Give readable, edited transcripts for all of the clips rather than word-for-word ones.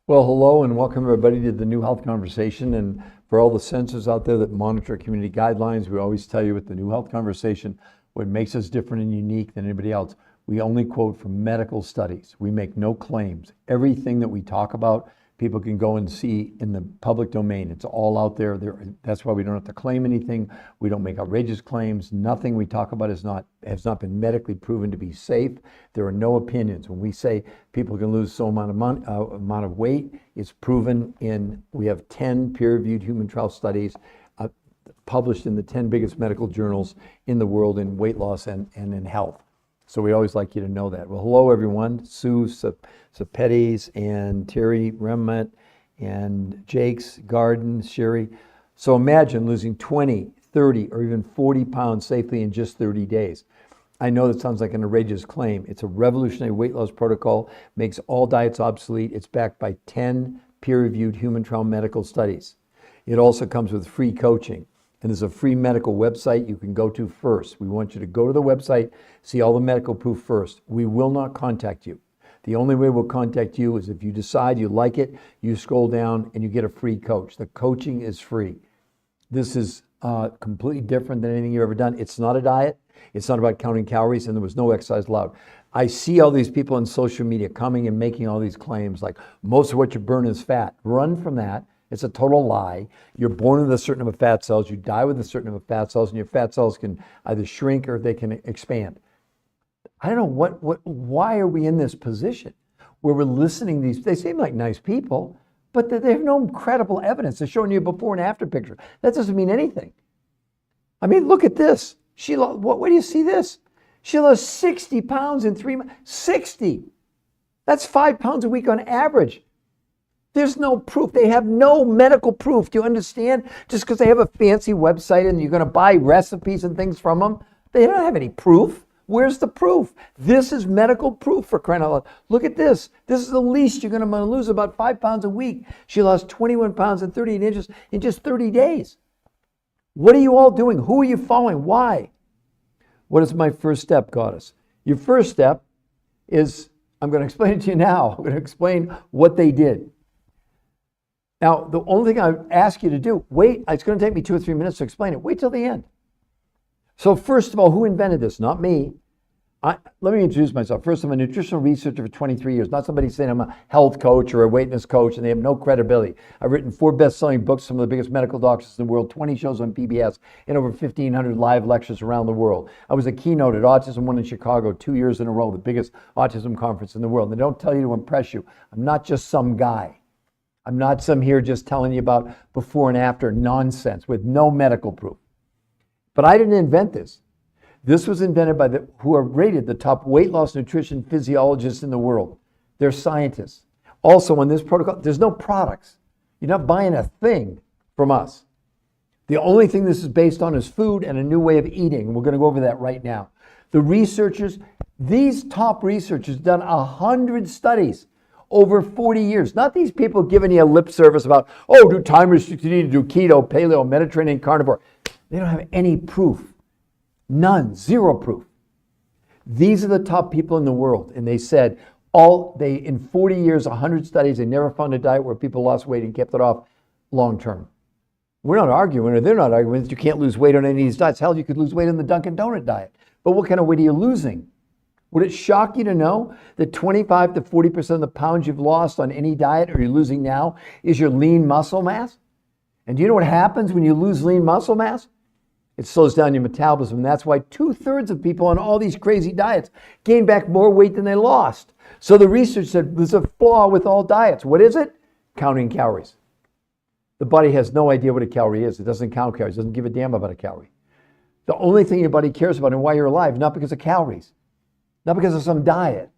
Well, hello and welcome everybody to the New Health Conversation. And for all the censors out there that monitor community guidelines, we always tell you with the New Health Conversation, what makes us different and unique than anybody else. We only quote from medical studies. We make no claims. Everything that we talk about, people can go and see in the public domain. It's all out there. That's why we don't have to claim anything. We don't make outrageous claims. Nothing we talk about has not been medically proven to be safe. There are no opinions. When we say people can lose so amount of weight, it's proven we have 10 peer-reviewed human trial studies published in the 10 biggest medical journals in the world in weight loss and in health. So we always like you to know that. Well, hello everyone. Sue Sapetes and Terry Remet and Jake's Garden, Sherry. So imagine losing 20, 30, or even 40 pounds safely in just 30 days. I know that sounds like an outrageous claim. It's a revolutionary weight loss protocol, makes all diets obsolete. It's backed by 10 peer-reviewed human trial medical studies. It also comes with free coaching. And there's a free medical website you can go to first. We want you to go to the website, see all the medical proof first. We will not contact you. The only way we'll contact you is if you decide you like it, you scroll down and you get a free coach. The coaching is free. This is completely different than anything you've ever done. It's not a diet. It's not about counting calories, and there was no exercise allowed. I see all these people on social media coming and making all these claims like most of what you burn is fat. Run from that. It's a total lie. You're born with a certain number of fat cells, you die with a certain number of fat cells, and your fat cells can either shrink or they can expand. I don't know why are we in this position where we're listening to these, they seem like nice people, but they have no credible evidence. They're showing you a before and after picture. That doesn't mean anything. I mean, look at this. Where do you see this? She lost 60 pounds in 3 months. 60! That's 5 pounds a week on average. There's no proof. They have no medical proof. Do you understand? Just because they have a fancy website and you're going to buy recipes and things from them, they don't have any proof. Where's the proof? This is medical proof, for crying out loud. Look at this. This is the least you're going to lose, about 5 pounds a week. She lost 21 pounds and 38 inches in just 30 days. What are you all doing? Who are you following? Why? What is my first step, Goddess? Your first step is, I'm going to explain it to you now. I'm going to explain what they did. Now, the only thing I ask you to do, wait, it's going to take me 2 or 3 minutes to explain it. Wait till the end. So first of all, who invented this? Not me. Let me introduce myself. First, I'm a nutritional researcher for 23 years, not somebody saying I'm a health coach or a weight loss coach, and they have no credibility. I've written 4 best-selling books, some of the biggest medical doctors in the world, 20 shows on PBS, and over 1,500 live lectures around the world. I was a keynote at Autism One in Chicago 2 years in a row, the biggest autism conference in the world. They don't tell you to impress you. I'm not just some guy. I'm not some here just telling you about before and after nonsense with no medical proof. But I didn't invent this. This was invented by who are rated the top weight loss nutrition physiologists in the world. They're scientists. Also on this protocol, there's no products. You're not buying a thing from us. The only thing this is based on is food and a new way of eating. We're going to go over that right now. The researchers, these top researchers done 100 studies over 40 years. Not these people giving you a lip service about, oh, do time restricted eating, do keto, paleo, Mediterranean, carnivore. They don't have any proof. None, zero proof. These are the top people in the world. And they said, in 40 years, 100 studies, they never found a diet where people lost weight and kept it off long term. We're not arguing, or they're not arguing that you can't lose weight on any of these diets. Hell, you could lose weight on the Dunkin' Donut diet. But what kind of weight are you losing? Would it shock you to know that 25 to 40% of the pounds you've lost on any diet or you're losing now is your lean muscle mass? And do you know what happens when you lose lean muscle mass? It slows down your metabolism. And that's why 2/3 of people on all these crazy diets gain back more weight than they lost. So the research said there's a flaw with all diets. What is it? Counting calories. The body has no idea what a calorie is. It doesn't count calories. It doesn't give a damn about a calorie. The only thing your body cares about and why you're alive, not because of calories. Not because of some diet.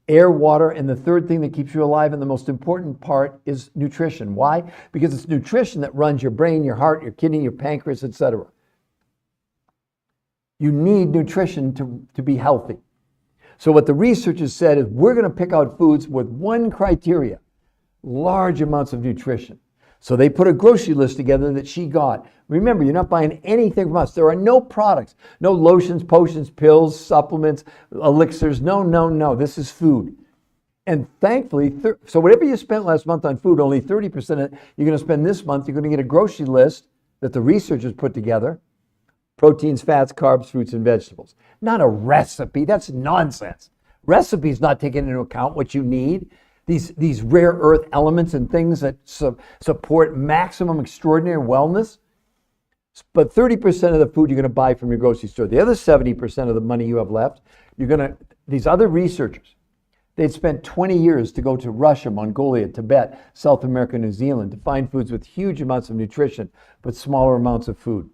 Air, water, and the third thing that keeps you alive, and the most important part is nutrition. Why? Because it's nutrition that runs your brain, your heart, your kidney, your pancreas, etc. You need nutrition to be healthy. So what the researchers said is we're going to pick out foods with one criteria, large amounts of nutrition. So they put a grocery list together that she got. Remember, you're not buying anything from us. There are no products, no lotions, potions, pills, supplements, elixirs. No. This is food. And thankfully, so whatever you spent last month on food, only 30% of it you're going to spend this month. You're going to get a grocery list that the researchers put together. Proteins, fats, carbs, fruits, and vegetables. Not a recipe. That's nonsense. Recipes not taking into account what you need. These rare earth elements and things that support maximum extraordinary wellness. But 30% of the food you're going to buy from your grocery store. The other 70% of the money you have left, these other researchers, they'd spent 20 years to go to Russia, Mongolia, Tibet, South America, New Zealand to find foods with huge amounts of nutrition, but smaller amounts of food.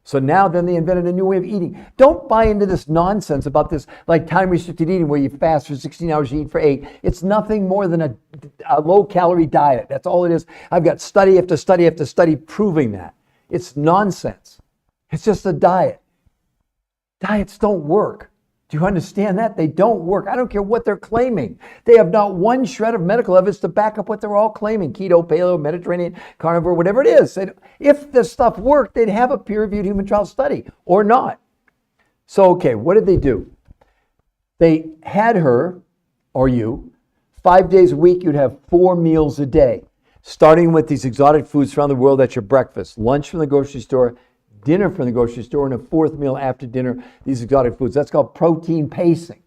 So now then they invented a new way of eating. Don't buy into this nonsense about this like time-restricted eating where you fast for 16 hours, you eat for 8. It's nothing more than a low-calorie diet. That's all it is. I've got study after study after study proving that. It's nonsense. It's just a diet. Diets don't work. Do you understand that? They don't work. I don't care what they're claiming. They have not one shred of medical evidence to back up what they're all claiming. Keto, paleo, Mediterranean, carnivore, whatever it is. If this stuff worked, they'd have a peer-reviewed human trial study or not. So, okay, what did they do? They had her, or you, 5 days a week, you'd have 4 meals a day, starting with these exotic foods around the world. That's your breakfast, lunch from the grocery store, dinner from the grocery store, and a 4th meal after dinner, these exotic foods. That's called protein pacing.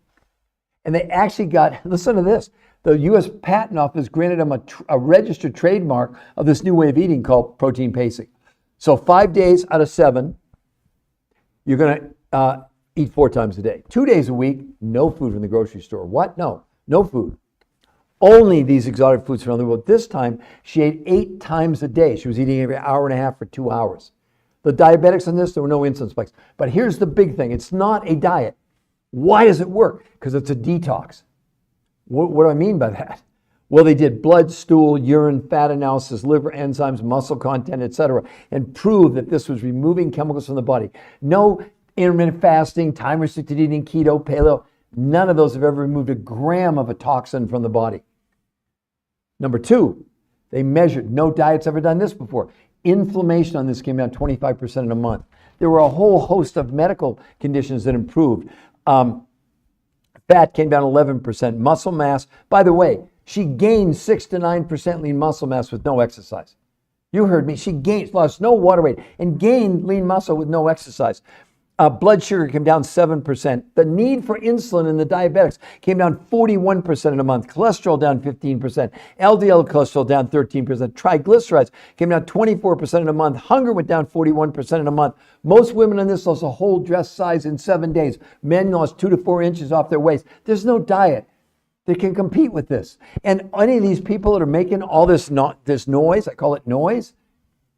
And they actually got, listen to this, the U.S. Patent Office granted them a registered trademark of this new way of eating called protein pacing. So 5 days out of 7, you're going to eat 4 times a day. 2 days a week, no food from the grocery store. What? No food. Only these exotic foods around the world. This time, she ate 8 times a day. She was eating every hour and a half for 2 hours. The diabetics on this, there were no insulin spikes. But here's the big thing. It's not a diet. Why does it work? Because it's a detox. What do I mean by that? Well, they did blood, stool, urine, fat analysis, liver enzymes, muscle content, etc., and proved that this was removing chemicals from the body. No intermittent fasting, time-restricted eating, keto, paleo, none of those have ever removed a gram of a toxin from the body. Number 2, they measured, no diet's ever done this before. Inflammation on this came down 25% in a month. There were a whole host of medical conditions that improved. Fat came down 11%. Muscle mass, by the way, she gained 6 to 9% lean muscle mass with no exercise. You heard me. She lost no water weight and gained lean muscle with no exercise. Blood sugar came down 7%. The need for insulin in the diabetics came down 41% in a month. Cholesterol down 15%. LDL cholesterol down 13%. Triglycerides came down 24% in a month. Hunger went down 41% in a month. Most women on this lost a whole dress size in 7 days. Men lost 2 to 4 inches off their waist. There's no diet that can compete with this. And any of these people that are making all this noise, I call it noise,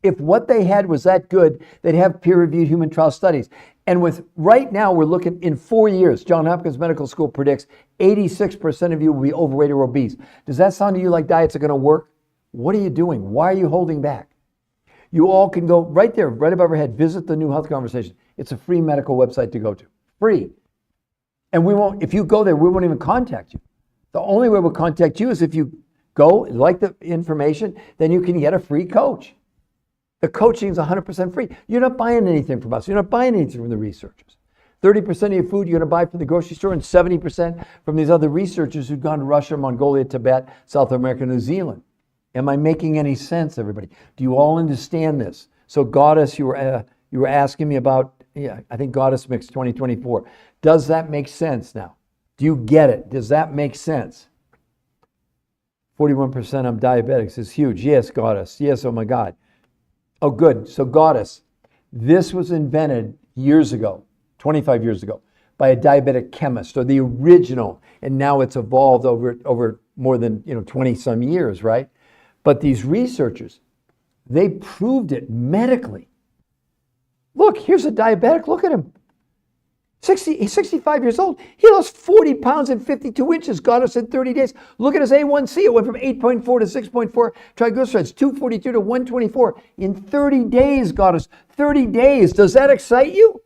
if what they had was that good, they'd have peer-reviewed human trial studies. And right now, we're looking in 4 years, Johns Hopkins Medical School predicts 86% of you will be overweight or obese. Does that sound to you like diets are going to work? What are you doing? Why are you holding back? You all can go right there, right above our head, visit the New Health Conversation. It's a free medical website to go to. Free. And if you go there, we won't even contact you. The only way we'll contact you is if you go, like the information, then you can get a free coach. The coaching is 100% free. You're not buying anything from us. You're not buying anything from the researchers. 30% of your food you're going to buy from the grocery store and 70% from these other researchers who've gone to Russia, Mongolia, Tibet, South America, New Zealand. Am I making any sense, everybody? Do you all understand this? So Goddess, you were asking me about, I think Goddess Mix 2024. Does that make sense now? Do you get it? Does that make sense? 41% of diabetics is huge. Yes, Goddess. Yes, oh my God. Oh, good. So Goddess, this was invented years ago, 25 years ago, by a diabetic chemist, or the original, and now it's evolved over more than 20 some years, right? But these researchers, they proved it medically. Look, here's a diabetic. Look at him. He's 65 years old. He lost 40 pounds and 52 inches, Goddess, in 30 days. Look at his A1C. It went from 8.4 to 6.4. Triglycerides, 242 to 124 in 30 days, Goddess. 30 days. Does that excite you?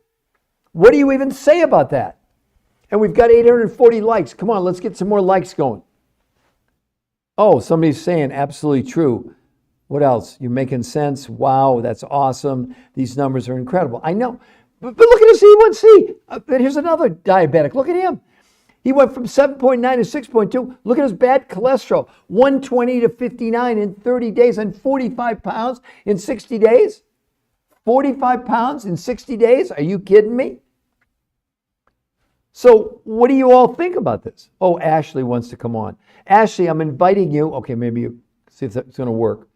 What do you even say about that? And we've got 840 likes. Come on, let's get some more likes going. Oh, somebody's saying absolutely true. What else? You're making sense. Wow, that's awesome. These numbers are incredible. I know. But look at his A1C. But here's another diabetic. Look at him. He went from 7.9 to 6.2. Look at his bad cholesterol, 120 to 59 in 30 days and 45 pounds in 60 days. 45 pounds in 60 days? Are you kidding me? So what do you all think about this? Oh, Ashley wants to come on. Ashley, I'm inviting you. Okay, maybe you see if that's going to work.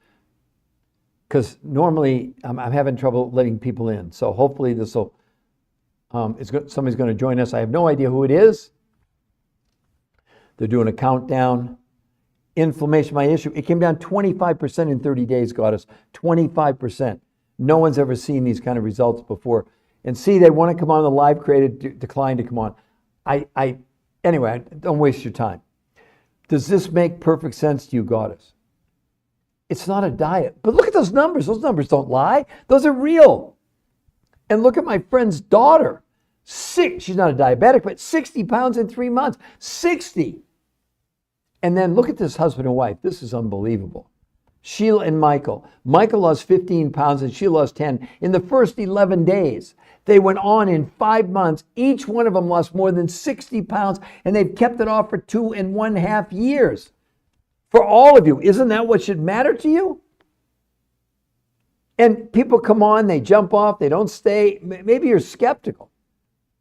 Because normally I'm having trouble letting people in. So hopefully this will, somebody's going to join us. I have no idea who it is. They're doing a countdown. Inflammation, my issue. It came down 25% in 30 days, Goddess. 25%. No one's ever seen these kind of results before. And see, they want to come on the live created, decline to come on. Anyway, don't waste your time. Does this make perfect sense to you, Goddess? It's not a diet. But look at those numbers. Those numbers don't lie. Those are real. And look at my friend's daughter. She's not a diabetic, but 60 pounds in 3 months. 60. And then look at this husband and wife. This is unbelievable. Sheila and Michael. Michael lost 15 pounds and Sheila lost 10 in the first 11 days. They went on in 5 months. Each one of them lost more than 60 pounds, and they've kept it off for 2.5 years. For all of you, isn't that what should matter to you? And people come on, they jump off, they don't stay. Maybe you're skeptical.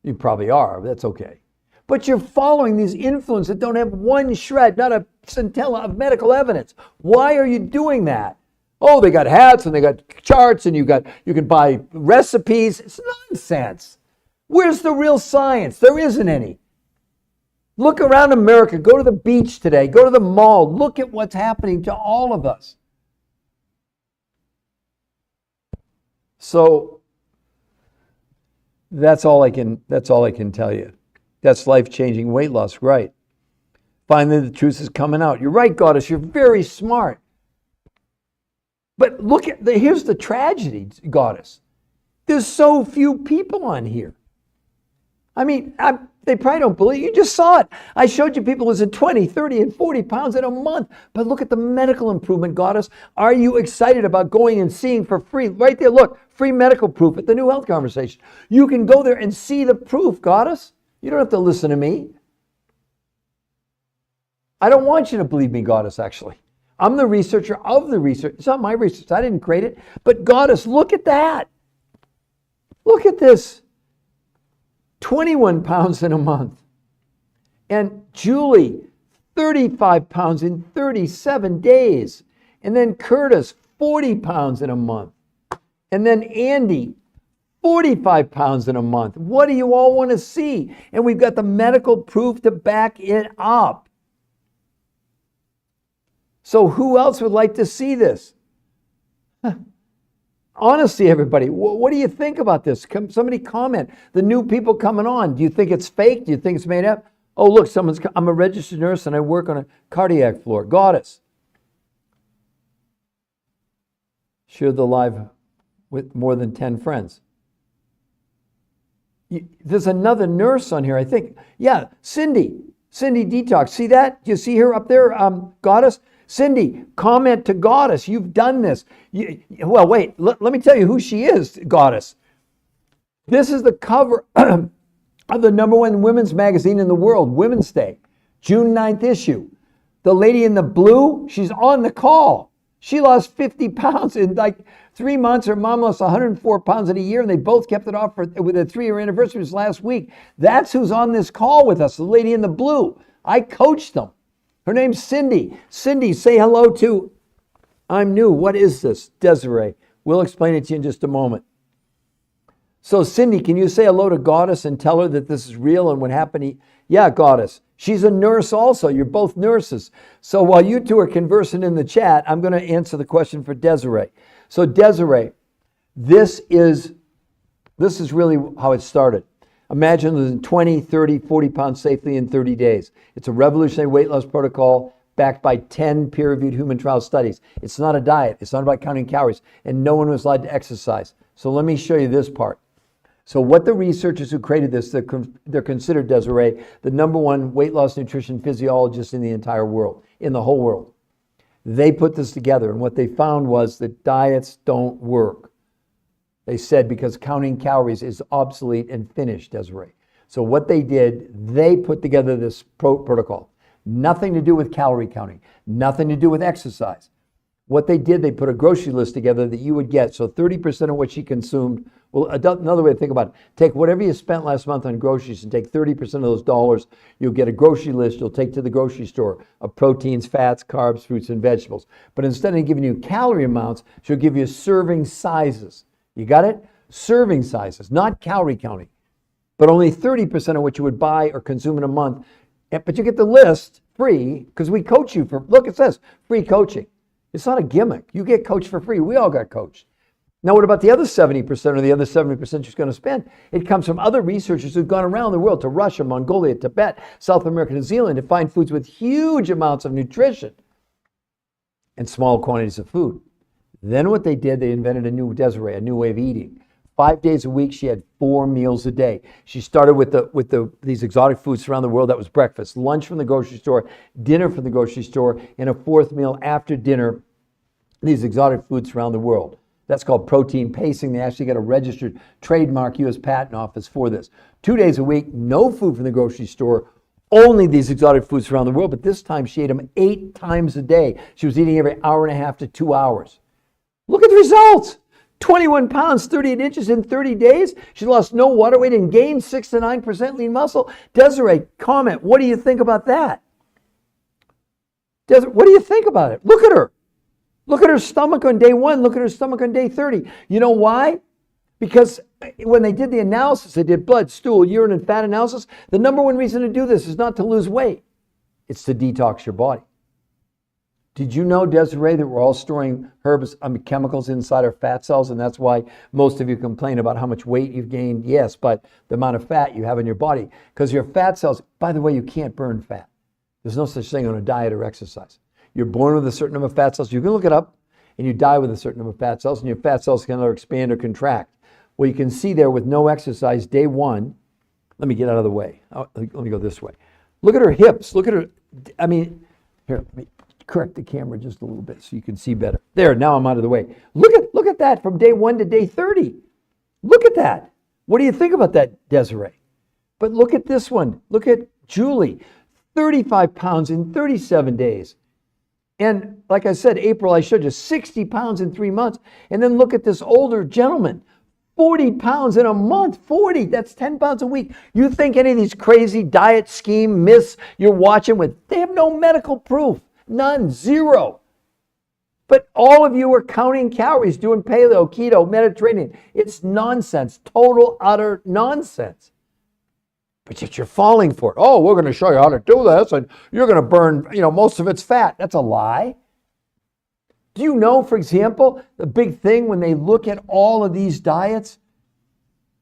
You probably are, but that's okay. But you're following these influences that don't have one shred, not a scintilla of medical evidence. Why are you doing that? Oh, they got hats and they got charts and you can buy recipes. It's nonsense. Where's the real science? There isn't any. Look around America. Go to the beach today. Go to the mall. Look at what's happening to all of us. So that's all I can tell you. That's life-changing weight loss, right? Finally, the truth is coming out. You're right, Goddess. You're very smart. But look at here's the tragedy, Goddess. There's so few people on here. I mean, they probably don't believe. You just saw it. I showed you people losing 20, 30, and 40 pounds in a month. But look at the medical improvement, Goddess. Are you excited about going and seeing for free? Right there, look, free medical proof at the New Health Conversation. You can go there and see the proof, Goddess. You don't have to listen to me. I don't want you to believe me, Goddess, actually. I'm the researcher of the research. It's not my research. I didn't create it. But Goddess, look at that. Look at this. 21 pounds in a month. And Julie, 35 pounds in 37 days. And then Curtis, 40 pounds in a month. And then Andy, 45 pounds in a month. What do you all want to see? And we've got the medical proof to back it up. So who else would like to see this? Honestly, everybody, what do you think about this? Somebody comment. The new people coming on, do you think it's fake? Do you think it's made up? Oh, look, I'm a registered nurse and I work on a cardiac floor. Goddess. Share the live with more than 10 friends. There's another nurse on here, I think. Yeah, Cindy Detox. See that? Do you see her up there, Goddess? Cindy, comment to Goddess. You've done this. Well, wait. Let me tell you who she is, Goddess. This is the cover of the #1 women's magazine in the world, Women's Day, June 9th issue. The lady in the blue, she's on the call. She lost 50 pounds in like 3 months. Her mom lost 104 pounds in a year, and they both kept it off with a 3-year anniversary was last week. That's who's on this call with us, the lady in the blue. I coached them. Her name's Cindy. Cindy, say hello to, I'm new. What is this? Desiree. We'll explain it to you in just a moment. So Cindy, can you say hello to Goddess and tell her that this is real and what happened? Yeah, Goddess. She's a nurse also. You're both nurses. So while you two are conversing in the chat, I'm going to answer the question for Desiree. So Desiree, this is really how it started. Imagine losing 20, 30, 40 pounds safely in 30 days. It's a revolutionary weight loss protocol backed by 10 peer-reviewed human trial studies. It's not a diet. It's not about counting calories. And no one was allowed to exercise. So let me show you this part. So what the researchers who created this, they're considered, Desiree, the #1 weight loss nutrition physiologist in the entire world, in the whole world. They put this together, and what they found was that diets don't work. They said because counting calories is obsolete and finished, Desiree. So what they did, they put together this protocol. Nothing to do with calorie counting, nothing to do with exercise. What they did, they put a grocery list together that you would get. So 30% of what she consumed, well, another way to think about it, take whatever you spent last month on groceries and take 30% of those dollars, you'll get a grocery list you'll take to the grocery store of proteins, fats, carbs, fruits, and vegetables. But instead of giving you calorie amounts, she'll give you serving sizes. You got it? Serving sizes, not calorie counting. But only 30% of what you would buy or consume in a month. But you get the list free because we coach you for, look, it says free coaching. It's not a gimmick. You get coached for free. We all got coached. Now, what about the other 70% or the other 70% she's going to spend? It comes from other researchers who've gone around the world to Russia, Mongolia, Tibet, South America, New Zealand to find foods with huge amounts of nutrition and small quantities of food. Then what they did, they invented a new Desiree, a new way of eating. 5 days a week, she had 4 meals a day. She started with these exotic foods around the world. That was breakfast, lunch from the grocery store, dinner from the grocery store, and a 4th meal after dinner, these exotic foods around the world. That's called protein pacing. They actually got a registered trademark U.S. Patent Office for this. 2 days a week, no food from the grocery store, only these exotic foods around the world. But this time she ate them 8 times a day. She was eating every hour and a half to 2 hours. Look at the results. 21 pounds, 38 inches in 30 days. She lost no water weight and gained 6 to 9% lean muscle. Desiree, comment. What do you think about that? Desiree, what do you think about it? Look at her. Look at her stomach on day 1. Look at her stomach on day 30. You know why? Because when they did the analysis, they did blood, stool, urine, and fat analysis. The number one reason to do this is not to lose weight. It's to detox your body. Did you know, Desiree, that we're all storing chemicals inside our fat cells, and that's why most of you complain about how much weight you've gained? Yes, but the amount of fat you have in your body. Because your fat cells, by the way, you can't burn fat. There's no such thing on a diet or exercise. You're born with a certain number of fat cells. You can look it up, and you die with a certain number of fat cells, and your fat cells can either expand or contract. Well, you can see there with no exercise, day 1, let me get out of the way. Let me go this way. Look at her hips. Look at her, here, let me correct the camera just a little bit so you can see better. There, now I'm out of the way. Look at that from day 1 to day 30. Look at that. What do you think about that, Desiree? But look at this one. Look at Julie, 35 pounds in 37 days. And like I said, April, I showed you 60 pounds in 3 months. And then look at this older gentleman, 40 pounds in a month. 40, that's 10 pounds a week. You think any of these crazy diet scheme myths you're watching they have no medical proof. None, 0. But all of you are counting calories, doing paleo, keto, Mediterranean. It's nonsense, total, utter nonsense. But yet you're falling for it. Oh, we're going to show you how to do this, and you're going to burn, most of it's fat. That's a lie. Do you know, for example, the big thing when they look at all of these diets,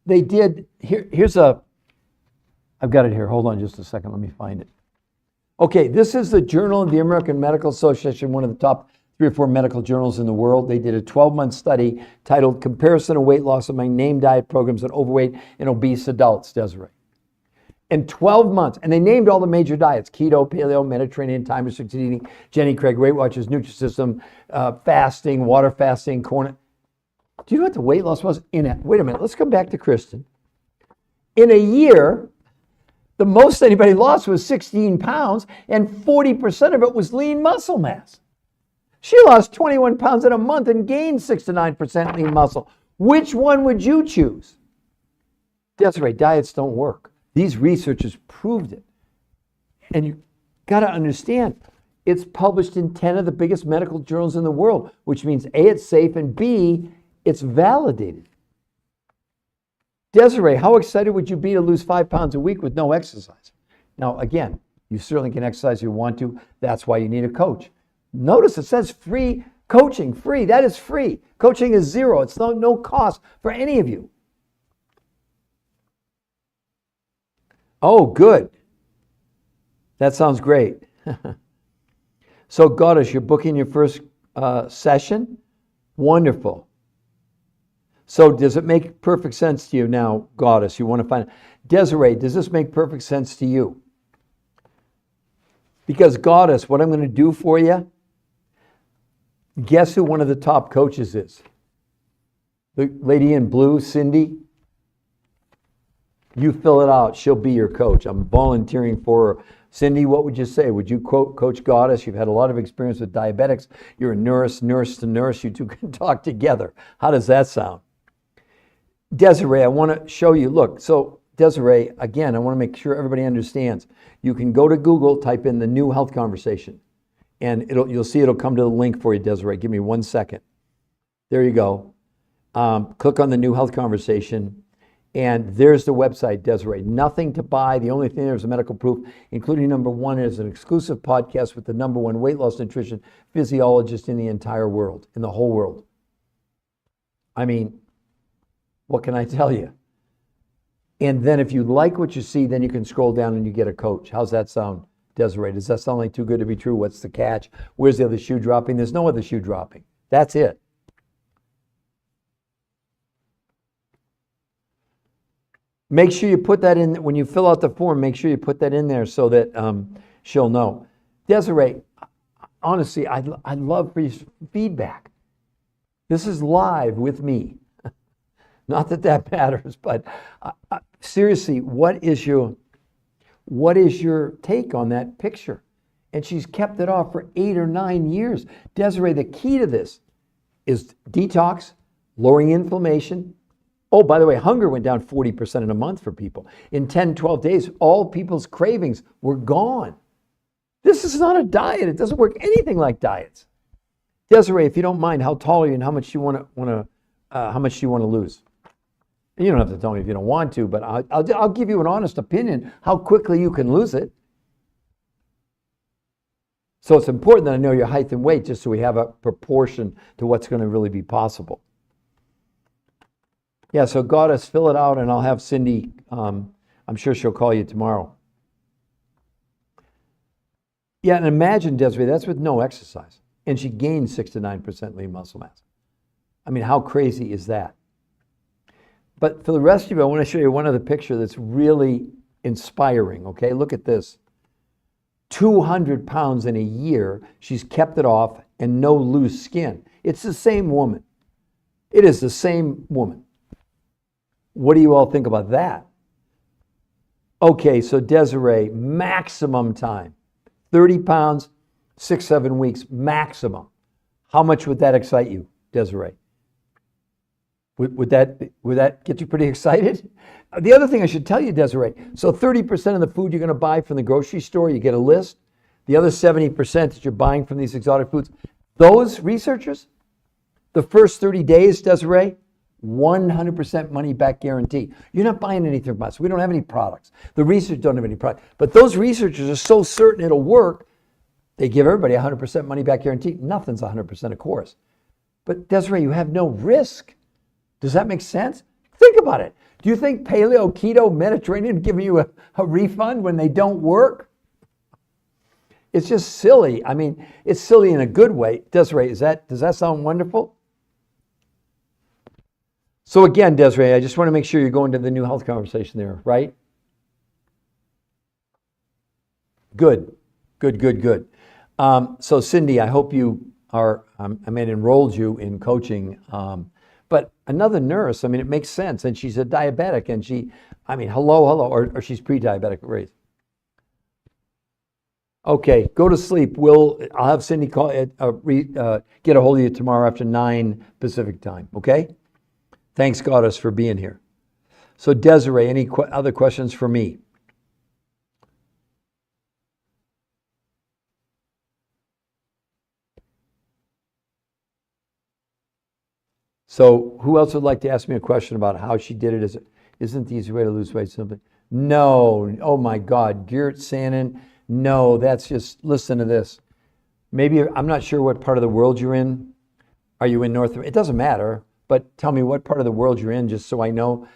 they did, I've got it here. Hold on just a second. Let me find it. Okay, this is the Journal of the American Medical Association, one of the top 3 or 4 medical journals in the world. They did a 12-month study titled Comparison of Weight Loss Among Named Diet Programs in Overweight and Obese Adults, Desiree. In 12 months, and they named all the major diets: keto, paleo, Mediterranean, time-restricted eating, Jenny Craig, Weight Watchers, Nutrisystem, fasting, water fasting, corn. Do you know what the weight loss was? Wait a minute, let's come back to Kristen. In a year, the most anybody lost was 16 pounds, and 40% of it was lean muscle mass. She lost 21 pounds in a month and gained 6 to 9% lean muscle. Which one would you choose? Desiree, diets don't work. These researchers proved it. And you got to understand, it's published in 10 of the biggest medical journals in the world, which means A, it's safe, and B, it's validated. Desiree, how excited would you be to lose 5 pounds a week with no exercise? Now, again, you certainly can exercise if you want to. That's why you need a coach. Notice it says free coaching, free. That is free. Coaching is 0. It's no cost for any of you. Oh, good. That sounds great. So, Goddess, you're booking your first session? Wonderful. So does it make perfect sense to you now, Goddess? You want to find Desiree, does this make perfect sense to you? Because Goddess, what I'm going to do for you, guess who one of the top coaches is? The lady in blue, Cindy. You fill it out. She'll be your coach. I'm volunteering for her. Cindy, what would you say? Would you quote Coach Goddess? You've had a lot of experience with diabetics. You're a nurse to nurse. You two can talk together. How does that sound? Desiree, I want to show you. Look, so Desiree, again, I want to make sure everybody understands. You can go to Google, type in the new health conversation, and you'll see it'll come to the link for you, Desiree. Give me 1 second. There you go. Click on the new health conversation. And there's the website, Desiree. Nothing to buy. The only thing there's a medical proof, including number one, is an exclusive podcast with the number one weight loss nutrition physiologist in the entire world, in the whole world. I mean, what can I tell you? And then if you like what you see, then you can scroll down and you get a coach. How's that sound, Desiree? Does that sound like too good to be true? What's the catch? Where's the other shoe dropping? There's no other shoe dropping. That's it. Make sure you put that in, when you fill out the form, make sure you put that in there so that she'll know. Desiree, honestly, I'd love for your feedback. This is live with me. Not that that matters, but seriously, what is your take on that picture? And she's kept it off for 8 or 9 years. Desiree, the key to this is detox, lowering inflammation. Oh, by the way, hunger went down 40% in a month for people. In 10, 12 days, all people's cravings were gone. This is not a diet. It doesn't work anything like diets. Desiree, if you don't mind, how tall are you and how much do you want to lose? You don't have to tell me if you don't want to, but I'll give you an honest opinion how quickly you can lose it. So it's important that I know your height and weight just so we have a proportion to what's going to really be possible. Yeah, so Goddess, fill it out and I'll have Cindy, I'm sure she'll call you tomorrow. Yeah, and imagine, Desiree, that's with no exercise. And she gained 6 to 9% lean muscle mass. I mean, how crazy is that? But for the rest of you, I want to show you one other picture that's really inspiring, okay? Look at this. 200 pounds in a year, she's kept it off and no loose skin. It's the same woman. It is the same woman. What do you all think about that? Okay, so Desiree, maximum time. 30 pounds, 6, 7 weeks, maximum. How much would that excite you, Desiree? Would that get you pretty excited? The other thing I should tell you, Desiree, so 30% of the food you're going to buy from the grocery store, you get a list. The other 70% that you're buying from these exotic foods, those researchers, the first 30 days, Desiree, 100% money back guarantee. You're not buying anything from us. We don't have any products. The researchers don't have any products. But those researchers are so certain it'll work, they give everybody 100% money back guarantee. Nothing's 100%, of course. But Desiree, you have no risk. Does that make sense? Think about it. Do you think paleo, keto, Mediterranean give you a refund when they don't work? It's just silly. I mean, it's silly in a good way. Desiree, does that sound wonderful? So again, Desiree, I just want to make sure you're going to the new health conversation there, right? Good. So Cindy, I hope you are, enrolled you in coaching. But another nurse, it makes sense. And she's a diabetic and hello, or she's pre-diabetic, right? Okay, go to sleep. I'll have Cindy call get a hold of you tomorrow after 9 Pacific time, okay? Thanks, Goddess, for being here. So Desiree, any other questions for me? So who else would like to ask me a question about how she did it? Isn't the easy way to lose weight simply? No, oh my God, Geert Sanin, no, that's just, listen to this. Maybe, I'm not sure what part of the world you're in. Are you in North America? It doesn't matter. But tell me what part of the world you're in, just so I know,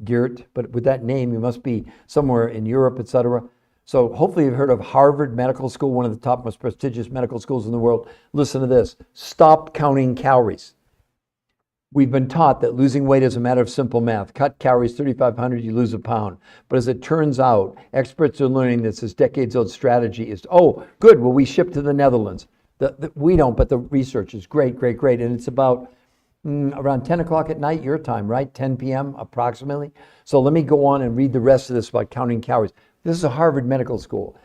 Geert. But with that name, you must be somewhere in Europe, etc. So hopefully you've heard of Harvard Medical School, one of the top most prestigious medical schools in the world. Listen to this. Stop counting calories. We've been taught that losing weight is a matter of simple math. Cut calories 3,500, you lose a pound. But as it turns out, experts are learning this decades-old strategy is, oh, good, well, we ship to the Netherlands. We don't, but the research is great. And it's about Around 10 o'clock at night, your time, right? 10 p.m. approximately. So let me go on and read the rest of this about counting calories. This is a Harvard Medical School.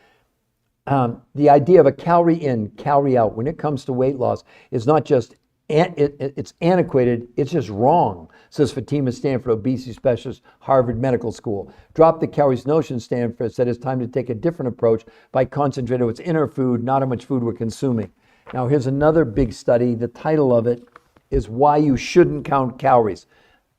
The idea of a calorie in, calorie out when it comes to weight loss is not just, it's antiquated, it's just wrong, says Fatima Stanford, obesity specialist, Harvard Medical School. Drop the calories notion, Stanford said it's time to take a different approach by concentrating on what's in our food, not how much food we're consuming. Now here's another big study. The title of it is Why You Shouldn't Count Calories.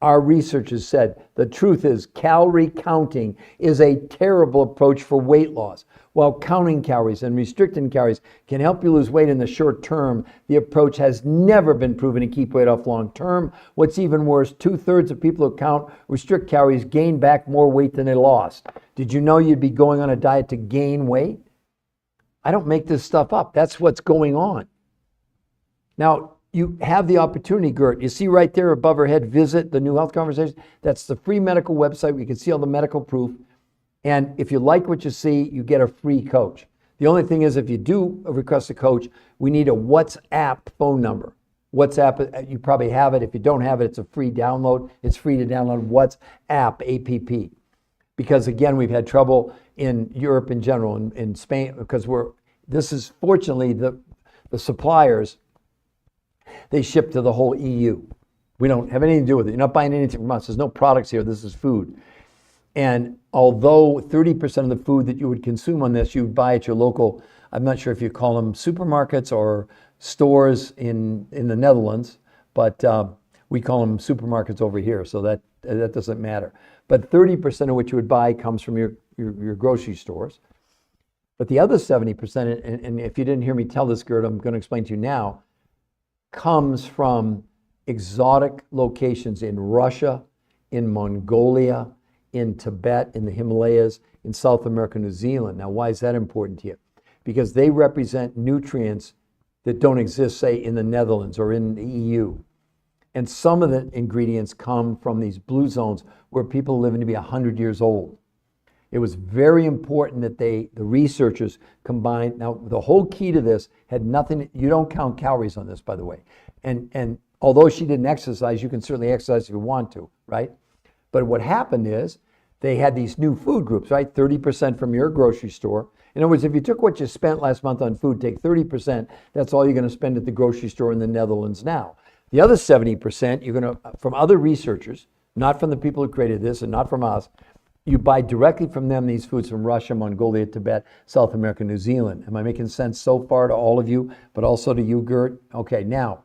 Our researchers said the truth is calorie counting is a terrible approach for weight loss. While counting calories and restricting calories can help you lose weight in the short term, the approach has never been proven to keep weight off long term. What's even worse, 2/3 of people who count restrict calories gain back more weight than they lost. Did you know you'd be going on a diet to gain weight? I don't make this stuff up. That's what's going on. Now, you have the opportunity, Gert. You see right there above our head, visit the New Health Conversation. That's the free medical website where you can see all the medical proof. And if you like what you see, you get a free coach. The only thing is, if you do request a coach, we need a WhatsApp phone number. WhatsApp, you probably have it. If you don't have it, it's a free download. It's free to download WhatsApp app. Because again, we've had trouble in Europe in general, in Spain, because this is fortunately the suppliers, they ship to the whole EU. We don't have anything to do with it. You're not buying anything from us. There's no products here. This is food. And although 30% of the food that you would consume on this, you would buy at your local, I'm not sure if you call them supermarkets or stores in the Netherlands, but we call them supermarkets over here, so that doesn't matter. But 30% of what you would buy comes from your grocery stores. But the other 70%, and if you didn't hear me tell this, Gert, I'm going to explain to you now, comes from exotic locations in Russia, in Mongolia, in Tibet, in the Himalayas, in South America, New Zealand. Now, why is that important to you? Because they represent nutrients that don't exist, say, in the Netherlands or in the EU. And some of the ingredients come from these blue zones where people are living to be 100 years old. It was very important that the researchers combined. Now, the whole key to this had nothing, you don't count calories on this, by the way. And although she didn't exercise, you can certainly exercise if you want to, right? But what happened is they had these new food groups, right? 30% from your grocery store. In other words, if you took what you spent last month on food, take 30%, that's all you're going to spend at the grocery store in the Netherlands now. The other 70%, you're going to, from other researchers, not from the people who created this and not from us, you buy directly from them these foods from Russia, Mongolia, Tibet, South America, New Zealand. Am I making sense so far to all of you, but also to you, Gert? Okay, now,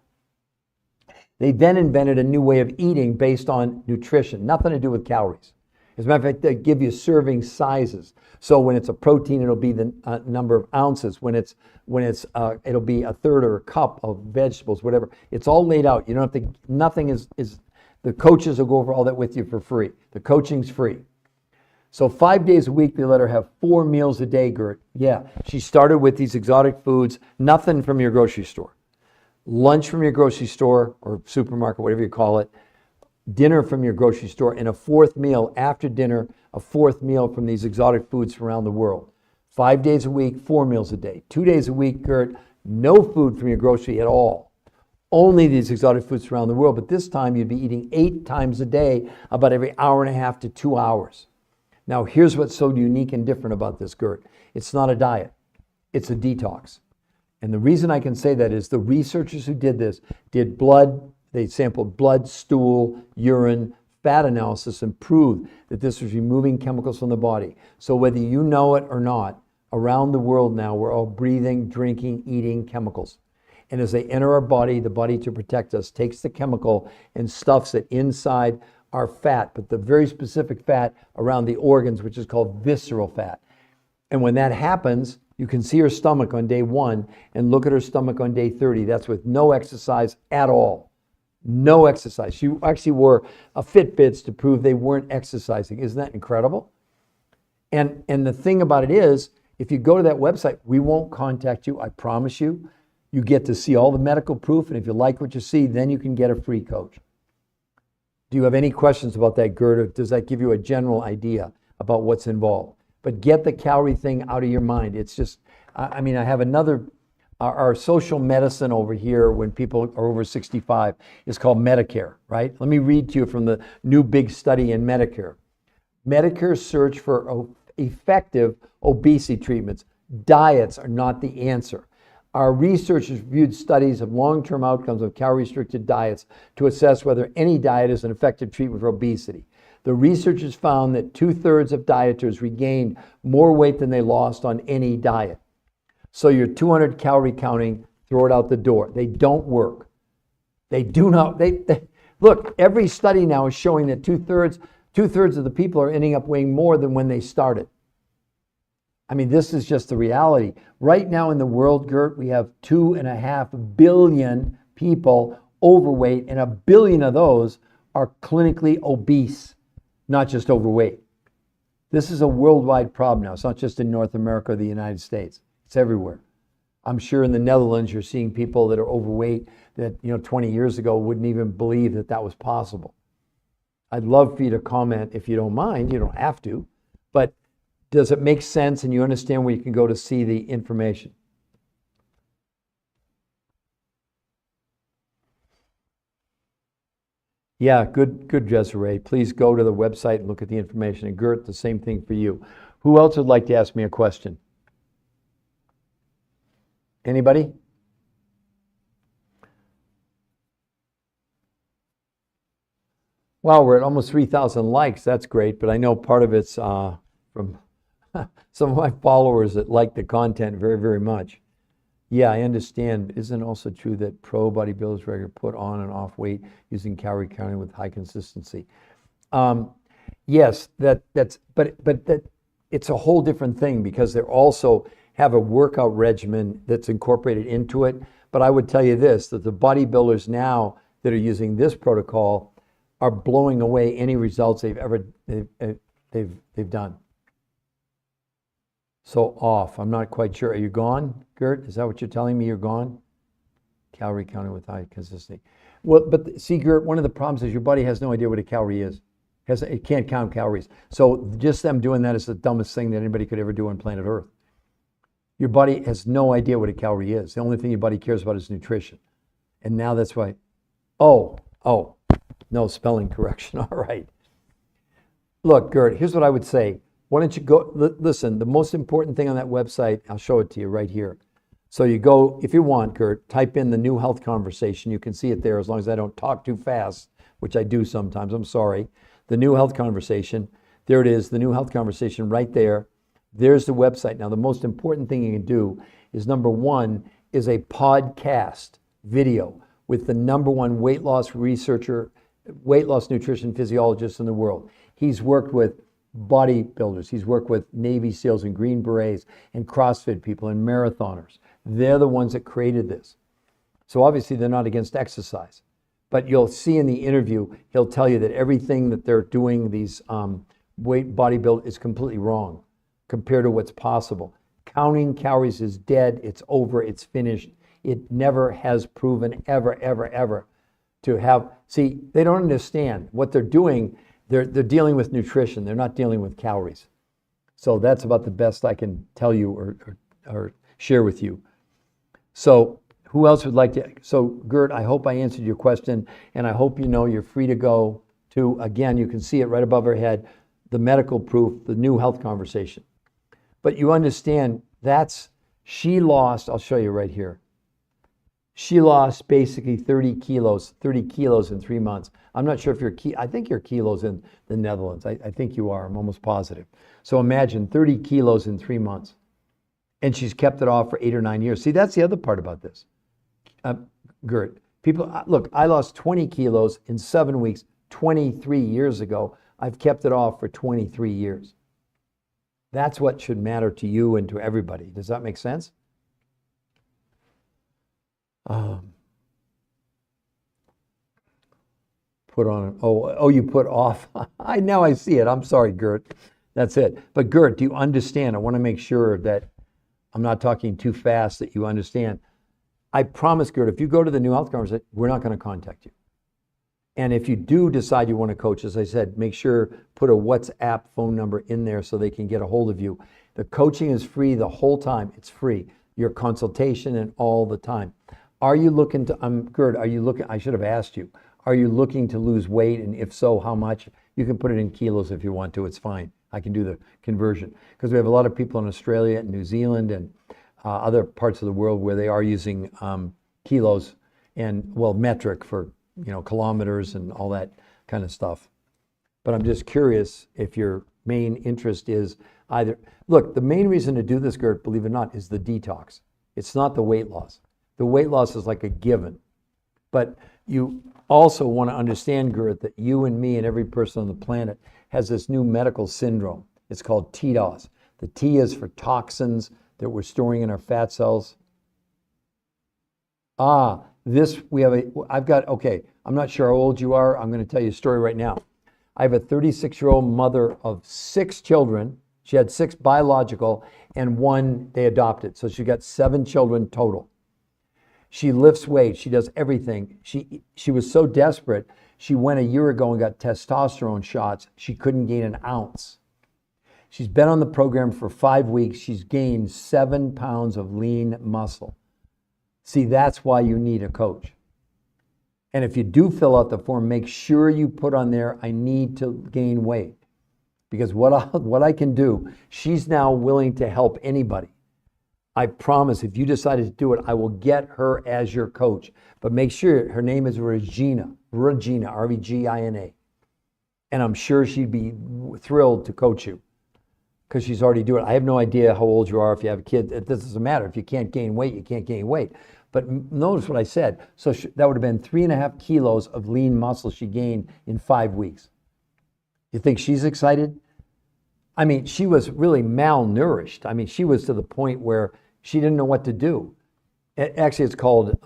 they then invented a new way of eating based on nutrition, nothing to do with calories. As a matter of fact, they give you serving sizes. So when it's a protein, it'll be the number of ounces. When it's it'll be a third or a cup of vegetables, whatever. It's all laid out. You don't have to, nothing is, the coaches will go over all that with you for free. The coaching's free. So 5 days a week, they let her have 4 meals a day, Gert. Yeah, she started with these exotic foods, nothing from your grocery store. Lunch from your grocery store or supermarket, whatever you call it. Dinner from your grocery store, and a fourth meal after dinner, a fourth meal from these exotic foods from around the world. 5 days a week, 4 meals a day. 2 days a week, Gert, no food from your grocery at all. Only these exotic foods from around the world, but this time you'd be eating 8 times a day, about every hour and a half to 2 hours. Now, here's what's so unique and different about this, Gert. It's not a diet. It's a detox. And the reason I can say that is the researchers who did this did they sampled blood, stool, urine, fat analysis, and proved that this was removing chemicals from the body. So whether you know it or not, around the world now, we're all breathing, drinking, eating chemicals. And as they enter our body, the body, to protect us, takes the chemical and stuffs it inside our fat, but the very specific fat around the organs, which is called visceral fat. And when that happens, you can see her stomach on day 1 and look at her stomach on day 30. That's with no exercise at all. No exercise. She actually wore a Fitbits to prove they weren't exercising. Isn't that incredible? And the thing about it is, if you go to that website, we won't contact you, I promise you. You get to see all the medical proof, and if you like what you see, then you can get a free coach. Do you have any questions about that, Gert, or does that give you a general idea about what's involved? But get the calorie thing out of your mind. It's just, I have another our social medicine over here when people are over 65 is called Medicare, right? Let me read to you from the new big study in Medicare. Medicare search for effective obesity treatments. Diets are not the answer. Our researchers reviewed studies of long-term outcomes of calorie-restricted diets to assess whether any diet is an effective treatment for obesity. The researchers found that 2/3 of dieters regained more weight than they lost on any diet. So your 200 calorie counting, throw it out the door. They don't work. They do not. Look, every study now is showing that two-thirds of the people are ending up weighing more than when they started. I mean, this is just the reality. Right now in the world, Gert, we have 2.5 billion people overweight, and 1 billion of those are clinically obese, not just overweight. This is a worldwide problem now. It's not just in North America or the United States. It's everywhere. I'm sure in the Netherlands, you're seeing people that are overweight that 20 years ago wouldn't even believe that that was possible. I'd love for you to comment if you don't mind. You don't have to, but does it make sense and you understand where you can go to see the information? Yeah, good, Desiree. Please go to the website and look at the information. And Gert, the same thing for you. Who else would like to ask me a question? Anybody? Wow, we're at almost 3,000 likes. That's great, but I know part of it's from some of my followers that like the content very, very much. Yeah, I understand. Isn't it also true that pro bodybuilders regularly put on and off weight using calorie counting with high consistency? Yes, but that it's a whole different thing because they also have a workout regimen that's incorporated into it. But I would tell you this, that the bodybuilders now that are using this protocol are blowing away any results they've done. So off. I'm not quite sure. Are you gone, Gert? Is that what you're telling me? You're gone? Calorie counting with high consistency. Well, but see, Gert, one of the problems is your body has no idea what a calorie is. It can't count calories. So just them doing that is the dumbest thing that anybody could ever do on planet Earth. Your body has no idea what a calorie is. The only thing your body cares about is nutrition. And now that's why. Oh, no spelling correction. All right. Look, Gert, here's what I would say. Why don't you go, listen, the most important thing on that website, I'll show it to you right here. So you go, if you want, Gert, type in the new health conversation. You can see it there as long as I don't talk too fast, which I do sometimes. I'm sorry. The new health conversation. There it is, the new health conversation right there. There's the website. Now, the most important thing you can do is number one is a podcast video with the number one weight loss researcher, weight loss nutrition physiologist in the world. He's worked with bodybuilders. He's worked with Navy SEALs and Green Berets and CrossFit people and marathoners. They're the ones that created this. So obviously they're not against exercise. But you'll see in the interview, he'll tell you that everything that they're doing, these weight bodybuild, is completely wrong compared to what's possible. Counting calories is dead. It's over. It's finished. It never has proven ever to have. See, they don't understand what they're doing. They're dealing with nutrition. They're not dealing with calories. So that's about the best I can tell you or share with you. So who else would like to? So Gert, I hope I answered your question, and I hope you know you're free to go to, again, you can see it right above her head, the medical proof, the new health conversation. But you understand she lost, I'll show you right here. She lost basically 30 kilos in 3 months. I'm not sure if I think you're kilos in the Netherlands. I think you are, I'm almost positive. So imagine 30 kilos in 3 months. And she's kept it off for 8 or 9 years. See, that's the other part about this. Gert, people, look, I lost 20 kilos in 7 weeks 23 years ago. I've kept it off for 23 years. That's what should matter to you and to everybody. Does that make sense? Put on, you put off. Now I see it. I'm sorry, Gert. That's it. But Gert, do you understand? I want to make sure that I'm not talking too fast, that you understand. I promise, Gert, if you go to the new health conversation, we're not going to contact you. And if you do decide you want to coach, as I said, make sure put a WhatsApp phone number in there so they can get a hold of you. The coaching is free the whole time. It's free. your consultation and all the time. Are you looking to, Gert, are you looking, I should have asked you, are you looking to lose weight? And if so, how much? You can put it in kilos if you want to, it's fine. I can do the conversion. Because we have a lot of people in Australia and New Zealand and other parts of the world where they are using kilos and, well, metric for, kilometers and all that kind of stuff. But I'm just curious if your main interest is either, look, the main reason to do this, Gert, believe it or not, is the detox. It's not the weight loss. The weight loss is like a given. But you also want to understand, Gert, that you and me and every person on the planet has this new medical syndrome. It's called TDOS. The T is for toxins that we're storing in our fat cells. Okay, I'm not sure how old you are. I'm going to tell you a story right now. I have a 36-year-old mother of 6 children. She had 6 biological and 1 they adopted. So she got 7 children total. She lifts weights. She does everything. She was so desperate, she went a year ago and got testosterone shots. She couldn't gain an ounce. She's been on the program for 5 weeks. She's gained 7 pounds of lean muscle. See, that's why you need a coach. And if you do fill out the form, make sure you put on there, I need to gain weight. Because what I can do, she's now willing to help anybody. I promise if you decided to do it, I will get her as your coach. But make sure her name is Regina, R-V-G-I-N-A. And I'm sure she'd be thrilled to coach you because she's already doing it. I have no idea how old you are, if you have a kid. It doesn't matter. If you can't gain weight, you can't gain weight. But notice what I said. So that would have been 3.5 kilos of lean muscle she gained in 5 weeks. You think she's excited? I mean, she was really malnourished. I mean, she was to the point where she didn't know what to do. Actually, it's called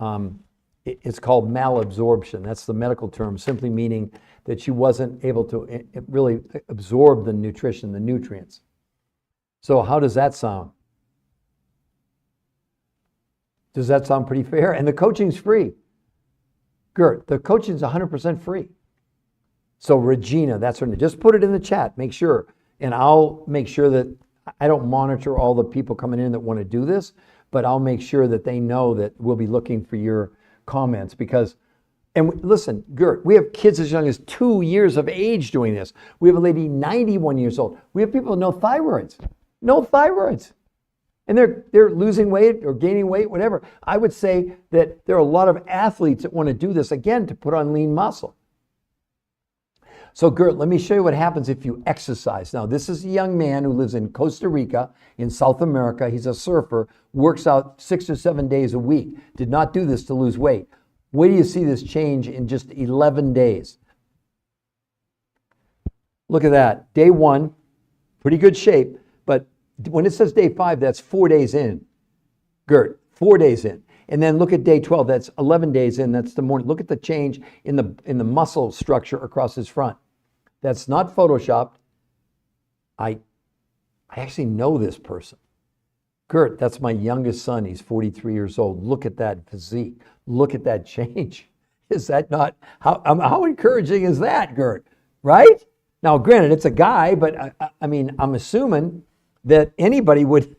malabsorption. That's the medical term, simply meaning that she wasn't able to really absorb the nutrition, the nutrients. So how does that sound? Does that sound pretty fair? And the coaching's free. Gert, the coaching's 100% free. So Regina, that's her name. Just put it in the chat, make sure. And I'll make sure that I don't monitor all the people coming in that want to do this, but I'll make sure that they know that we'll be looking for your comments because, and listen, Gert, we have kids as young as 2 years of age doing this. We have a lady 91 years old. We have people with no thyroids. And they're losing weight or gaining weight, whatever. I would say that there are a lot of athletes that want to do this, again, to put on lean muscle. So Gert, let me show you what happens if you exercise. Now, this is a young man who lives in Costa Rica in South America. He's a surfer, works out 6 or 7 days a week. Did not do this to lose weight. Where do you see this change in just 11 days? Look at that. Day 1, pretty good shape. But when it says day 5, that's 4 days in. Gert, 4 days in. And then look at day 12, that's 11 days in, that's the morning. Look at the change in the muscle structure across his front. That's not photoshopped. I actually know this person. Gert, that's my youngest son. He's 43 years old. Look at that physique. Look at that change. Is that not, how encouraging is that, Gert? Right? Now, granted, it's a guy, but I mean, I'm assuming that anybody would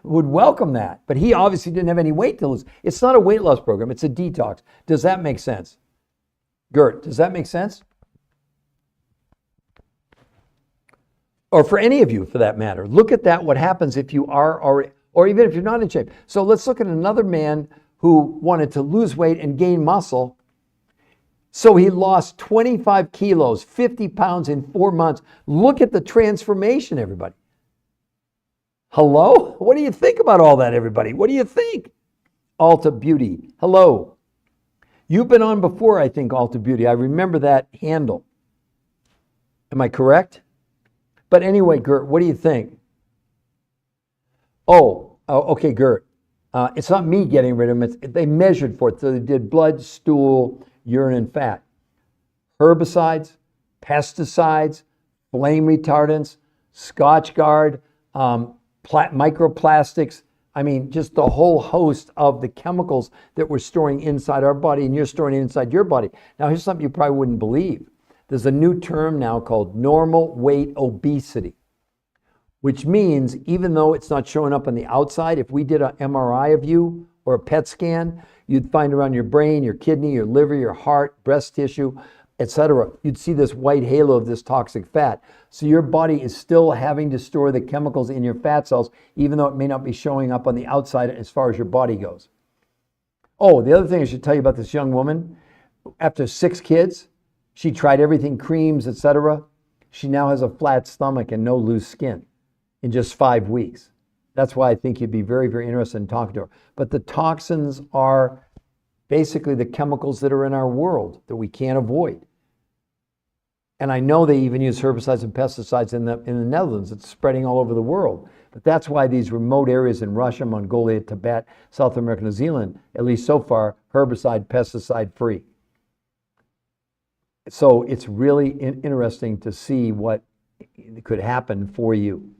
welcome that. But he obviously didn't have any weight to lose. It's not a weight loss program. It's a detox. Does that make sense? Gert, does that make sense? Or for any of you, for that matter. Look at that, what happens if you are already, or even if you're not in shape. So let's look at another man who wanted to lose weight and gain muscle. So he lost 25 kilos, 50 pounds in 4 months. Look at the transformation, everybody. Hello? What do you think about all that, everybody? What do you think? Alta Beauty. Hello. You've been on before, I think, Alta Beauty. I remember that handle. Am I correct? But anyway, Gert, what do you think? Oh, okay, Gert. It's not me getting rid of them. They measured for it. So they did blood, stool, urine, and fat. Herbicides, pesticides, flame retardants, Scotch Guard, microplastics. I mean, just the whole host of the chemicals that we're storing inside our body and you're storing inside your body. Now, here's something you probably wouldn't believe. There's a new term now called normal weight obesity. which means even though it's not showing up on the outside, if we did an MRI of you or a PET scan, you'd find around your brain, your kidney, your liver, your heart, breast tissue, etc. You'd see this white halo of this toxic fat. So your body is still having to store the chemicals in your fat cells, even though it may not be showing up on the outside as far as your body goes. Oh, the other thing I should tell you about this young woman, after 6 kids, she tried everything, creams, etc. She now has a flat stomach and no loose skin in just 5 weeks. That's why I think you'd be very, very interested in talking to her. But the toxins are basically the chemicals that are in our world that we can't avoid. And I know they even use herbicides and pesticides in the Netherlands. It's spreading all over the world. But that's why these remote areas in Russia, Mongolia, Tibet, South America, New Zealand, at least so far, herbicide, pesticide free. So it's really interesting to see what could happen for you.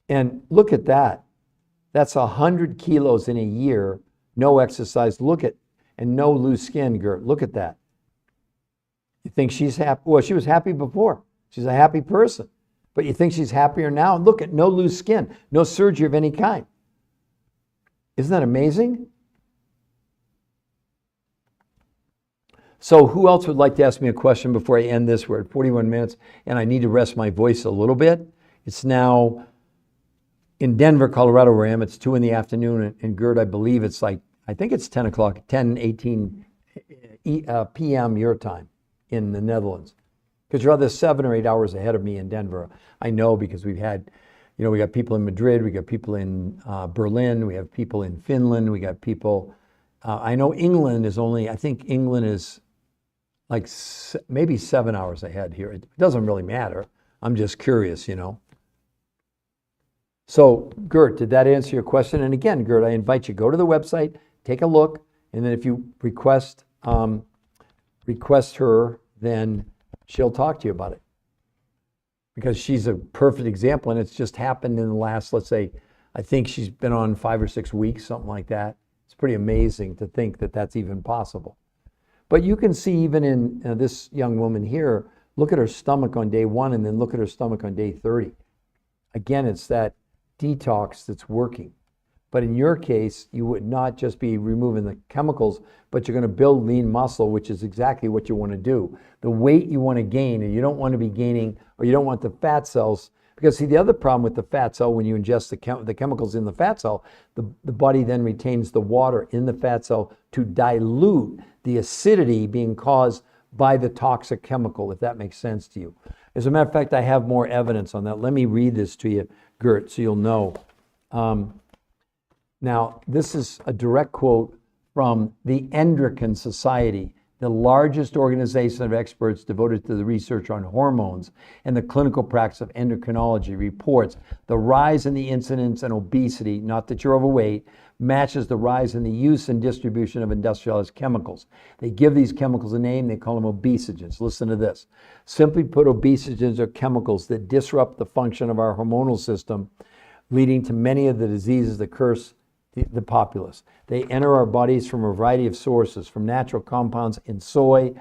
And look at that. That's 100 kilos in a year, no exercise. Look at, and no loose skin, Gert. Look at that. You think she's happy? Well, she was happy before. She's a happy person. But you think she's happier now? Look at no loose skin, no surgery of any kind. Isn't that amazing? So who else would like to ask me a question before I end this? We're at 41 minutes and I need to rest my voice a little bit. It's now in Denver, Colorado, where I am. It's 2 in the afternoon. And Gert, I believe it's like, I think it's 10 o'clock, 10:18 p.m. your time in the Netherlands. Because you're either 7 or 8 hours ahead of me in Denver. I know because we've had, you know, we got people in Madrid, we got people in Berlin, we have people in Finland, we got people, I know England is only, I think England is like maybe 7 hours ahead here. It doesn't really matter. I'm just curious, you know. So, Gert, did that answer your question? And again, Gert, I invite you, go to the website, take a look, and then if you request her, then she'll talk to you about it. Because she's a perfect example, and it's just happened in the last, let's say, I think she's been on 5 or 6 weeks, something like that. It's pretty amazing to think that that's even possible. But you can see even in this young woman here, look at her stomach on day 1 and then look at her stomach on day 30. Again, it's that detox that's working. But in your case, you would not just be removing the chemicals, but you're going to build lean muscle, which is exactly what you want to do. The weight you want to gain, and you don't want to be gaining, or you don't want the fat cells, because see, the other problem with the fat cell, when you ingest the chemicals in the fat cell, the body then retains the water in the fat cell to dilute the acidity being caused by the toxic chemical, if that makes sense to you. As a matter of fact, I have more evidence on that. Let me read this to you, Gert, so you'll know. Now, this is a direct quote from the Endocrine Society, the largest organization of experts devoted to the research on hormones and the clinical practice of endocrinology, reports the rise in the incidence and obesity, not that you're overweight, matches the rise in the use and distribution of industrialized chemicals. They give these chemicals a name, they call them obesogens. Listen to this. Simply put, obesogens are chemicals that disrupt the function of our hormonal system, leading to many of the diseases that curse the populace. They enter our bodies from a variety of sources, from natural compounds in soy,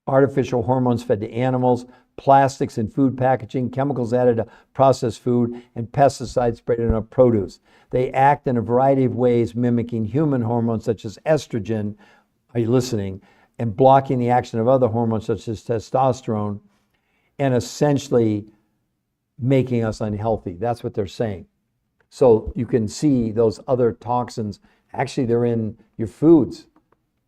artificial hormones fed to animals, plastics in food packaging, chemicals added to processed food, and pesticides sprayed in our produce. They act in a variety of ways, mimicking human hormones such as estrogen, are you listening, and blocking the action of other hormones such as testosterone, and essentially making us unhealthy. That's what they're saying. So you can see those other toxins, actually they're in your foods.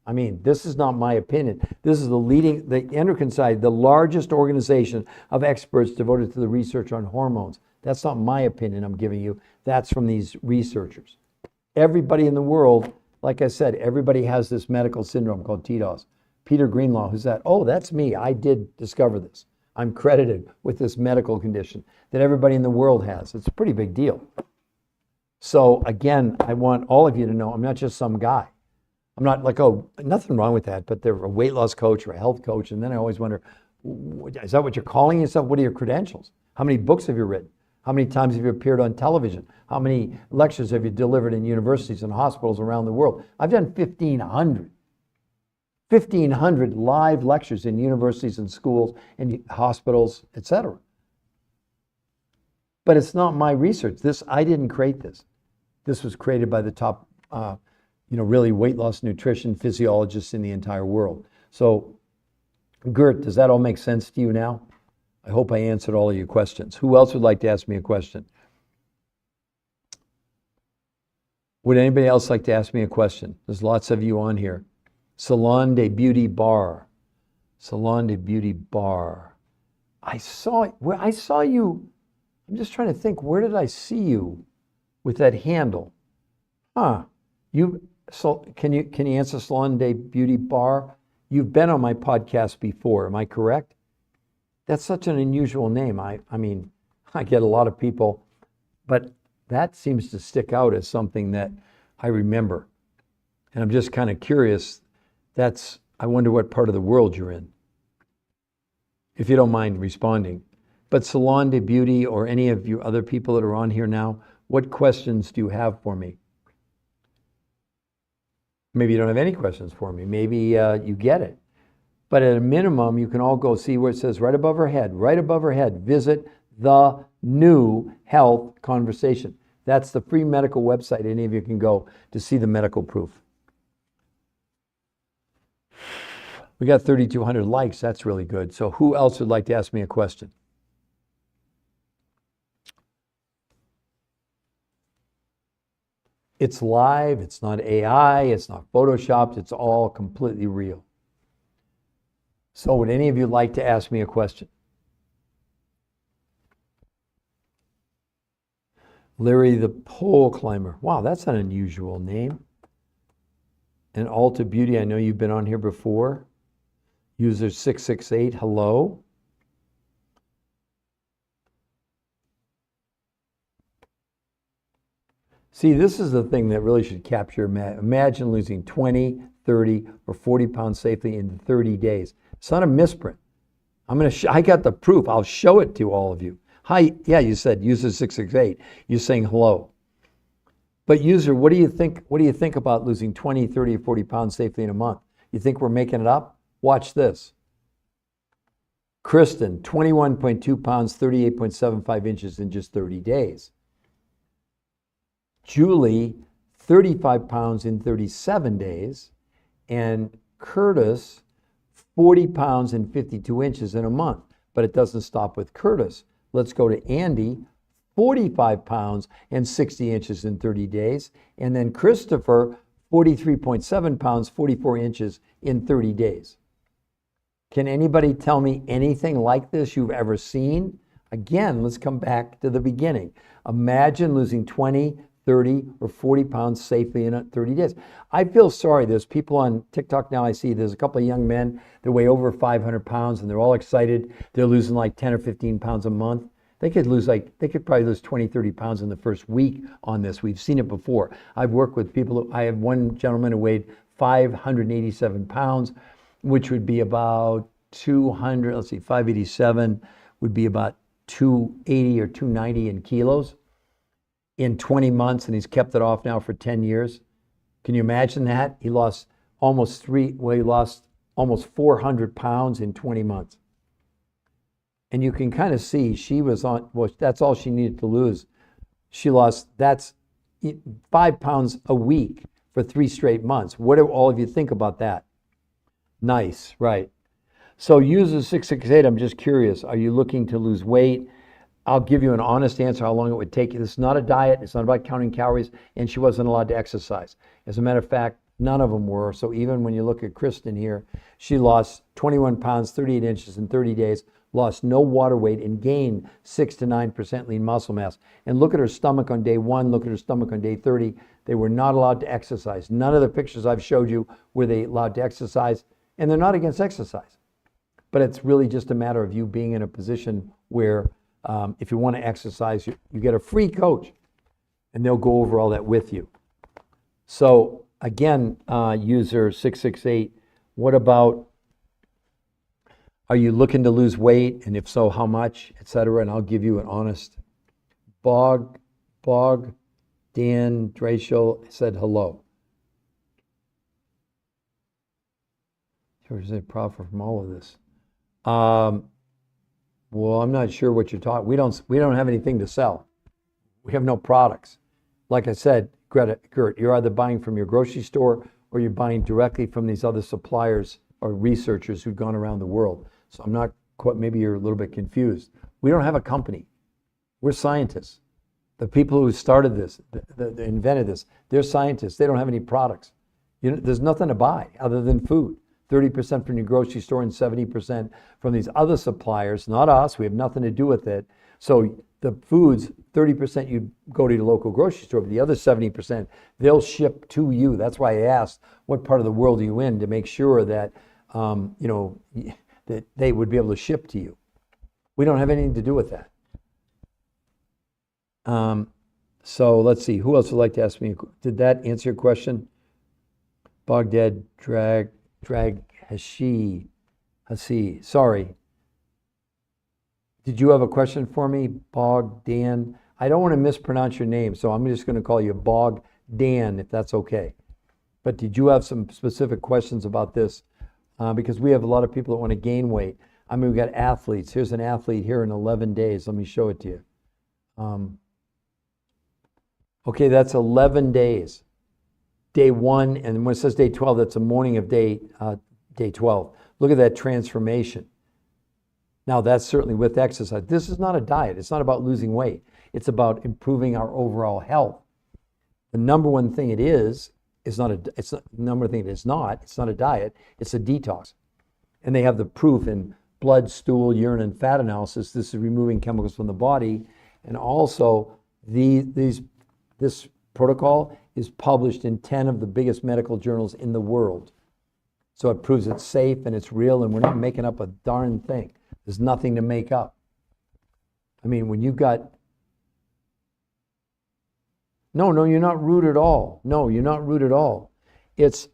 I mean, this is not my opinion. This is the Endocrine Society, the largest organization of experts devoted to the research on hormones. That's not my opinion I'm giving you. That's from these researchers. Everybody in the world, like I said, everybody has this medical syndrome called TDOS. Peter Greenlaw, who's that? Oh, that's me. I did discover this. I'm credited with this medical condition that everybody in the world has. It's a pretty big deal. So again, I want all of you to know I'm not just some guy. I'm not like, oh, nothing wrong with that, but they're a weight loss coach or a health coach. And then I always wonder, is that what you're calling yourself? What are your credentials? How many books have you written? How many times have you appeared on television? How many lectures have you delivered in universities and hospitals around the world? I've done 1,500. 1,500 live lectures in universities and schools and hospitals, etc. But it's not my research. I didn't create this. This was created by the top, really weight loss nutrition physiologists in the entire world. So, Gert, does that all make sense to you now? I hope I answered all of your questions. Who else would like to ask me a question? Would anybody else like to ask me a question? There's lots of you on here. Salon de Beauty Bar. Salon de Beauty Bar. I saw you. I'm just trying to think, where did I see you with that handle? Can you answer Salon de Beauty Bar? You've been on my podcast before, am I correct? That's such an unusual name. I mean, I get a lot of people, but that seems to stick out as something that I remember. And I'm just kind of curious. I wonder what part of the world you're in, if you don't mind responding. But Salon de Beauty or any of you other people that are on here now, what questions do you have for me? Maybe you don't have any questions for me. Maybe you get it. But at a minimum, you can all go see where it says right above her head, visit the new health conversation. That's the free medical website any of you can go to see the medical proof. We got 3,200 likes. That's really good. So who else would like to ask me a question? It's live. It's not AI. It's not photoshopped. It's all completely real. So would any of you like to ask me a question? Larry the Pole Climber. Wow, that's an unusual name. And Alta Beauty, I know you've been on here before. User 668, hello. See, this is the thing that really should capture. Imagine losing 20, 30, or 40 pounds safely in 30 days. It's not a misprint. I got the proof. I'll show it to all of you. Hi, yeah, you said user 668. You're saying hello. But user, what do you think? What do you think about losing 20, 30, or 40 pounds safely in a month? You think we're making it up? Watch this. Kristen, 21.2 pounds, 38.75 inches in just 30 days. Julie, 35 pounds in 37 days. And Curtis, 40 pounds and 52 inches in a month. But it doesn't stop with Curtis. Let's go to Andy, 45 pounds and 60 inches in 30 days. And then Christopher, 43.7 pounds, 44 inches in 30 days. Can anybody tell me anything like this you've ever seen? Again, let's come back to the beginning. Imagine losing 20, 30, or 40 pounds safely in 30 days. I feel sorry. There's people on TikTok now I see. There's a couple of young men that weigh over 500 pounds and they're all excited. They're losing like 10 or 15 pounds a month. They could probably lose 20, 30 pounds in the first week on this. We've seen it before. I've worked with people. I have one gentleman who weighed 587 pounds, which would be about 587 would be about 280 or 290 in kilos in 20 months, and he's kept it off now for 10 years. Can you imagine that? He lost almost 400 pounds in 20 months. And you can kind of see she was on, well, that's all she needed to lose. She lost, that's 5 pounds a week for 3 straight months. What do all of you think about that? Nice, right. So user 668, I'm just curious, are you looking to lose weight? I'll give you an honest answer how long it would take you. This is not a diet, it's not about counting calories, and she wasn't allowed to exercise. As a matter of fact, none of them were. So even when you look at Kristen here, she lost 21 pounds, 38 inches in 30 days, lost no water weight, and gained 6 to 9% lean muscle mass. And look at her stomach on day 1, look at her stomach on day 30. They were not allowed to exercise. None of the pictures I've showed you were they allowed to exercise, and they're not against exercise. But it's really just a matter of you being in a position where if you want to exercise, you get a free coach, and they'll go over all that with you. So again, user 668, what about, are you looking to lose weight? And if so, how much, etc.? And I'll give you an honest. Dan Drachel said hello. Sure, is it profit from all of this? Well, I'm not sure what you're talking. We don't have anything to sell. We have no products. Like I said, Gert, you're either buying from your grocery store or you're buying directly from these other suppliers or researchers who've gone around the world. So I'm not quite, maybe you're a little bit confused. We don't have a company. We're scientists. The people who started this, that invented this, they're scientists. They don't have any products. There's nothing to buy other than food. 30% from your grocery store and 70% from these other suppliers, not us. We have nothing to do with it. So the foods, 30% you go to your local grocery store, but the other 70%, they'll ship to you. That's why I asked, what part of the world are you in, to make sure that, that they would be able to ship to you. We don't have anything to do with that. So let's see, who else would like to ask me? Did that answer your question? Baghdad, Drag Hashi, sorry. Did you have a question for me, Bogdan? I don't want to mispronounce your name, so I'm just going to call you Bogdan, if that's okay. But did you have some specific questions about this? Because we have a lot of people that want to gain weight. I mean, we've got athletes. Here's an athlete here in 11 days. Let me show it to you. Okay, that's 11 days. Day 1, and when it says day 12, that's the morning of day 12. Look at that transformation. Now, that's certainly with exercise. This is not a diet. It's not about losing weight. It's about improving our overall health. The number one thing it is not a diet. It's a detox. And they have the proof in blood, stool, urine, and fat analysis. This is removing chemicals from the body. And also, this protocol is published in 10 of the biggest medical journals in the world. So it proves it's safe and it's real, and we're not making up a darn thing. There's nothing to make up. I mean, when you've got... No, you're not rude at all. No, you're not rude at all. It's,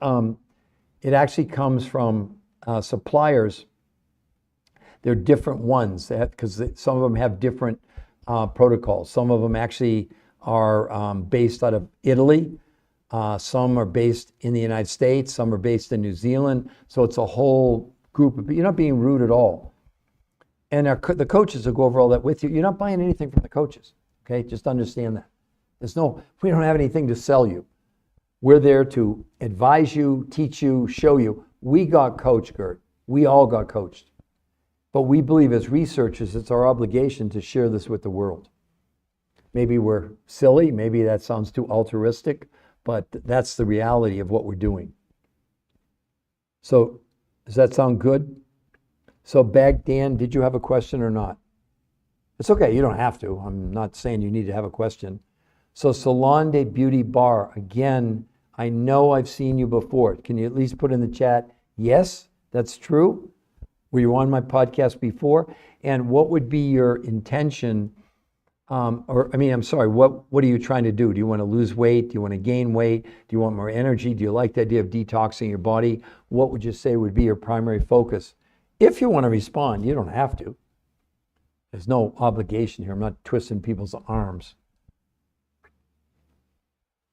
it actually comes from suppliers. They're different ones, because some of them have different protocols. Some of them actually are based out of Italy. Some are based in the United States. Some are based in New Zealand. So it's a whole group of people. You're not being rude at all. And the coaches will go over all that with you. You're not buying anything from the coaches. Okay, just understand that. We don't have anything to sell you. We're there to advise you, teach you, show you. We got coached, Gert. We all got coached. But we believe as researchers, it's our obligation to share this with the world. Maybe we're silly, maybe that sounds too altruistic, but that's the reality of what we're doing. So, does that sound good? So, Dan, did you have a question or not? It's okay, you don't have to. I'm not saying you need to have a question. So, Salon de Beauty Bar, again, I know I've seen you before. Can you at least put in the chat, yes, that's true? Were you on my podcast before? And what would be your intention? What are you trying to do? Do you want to lose weight? Do you want to gain weight? Do you want more energy? Do you like the idea of detoxing your body? What would you say would be your primary focus? If you want to respond, you don't have to. There's no obligation here. I'm not twisting people's arms.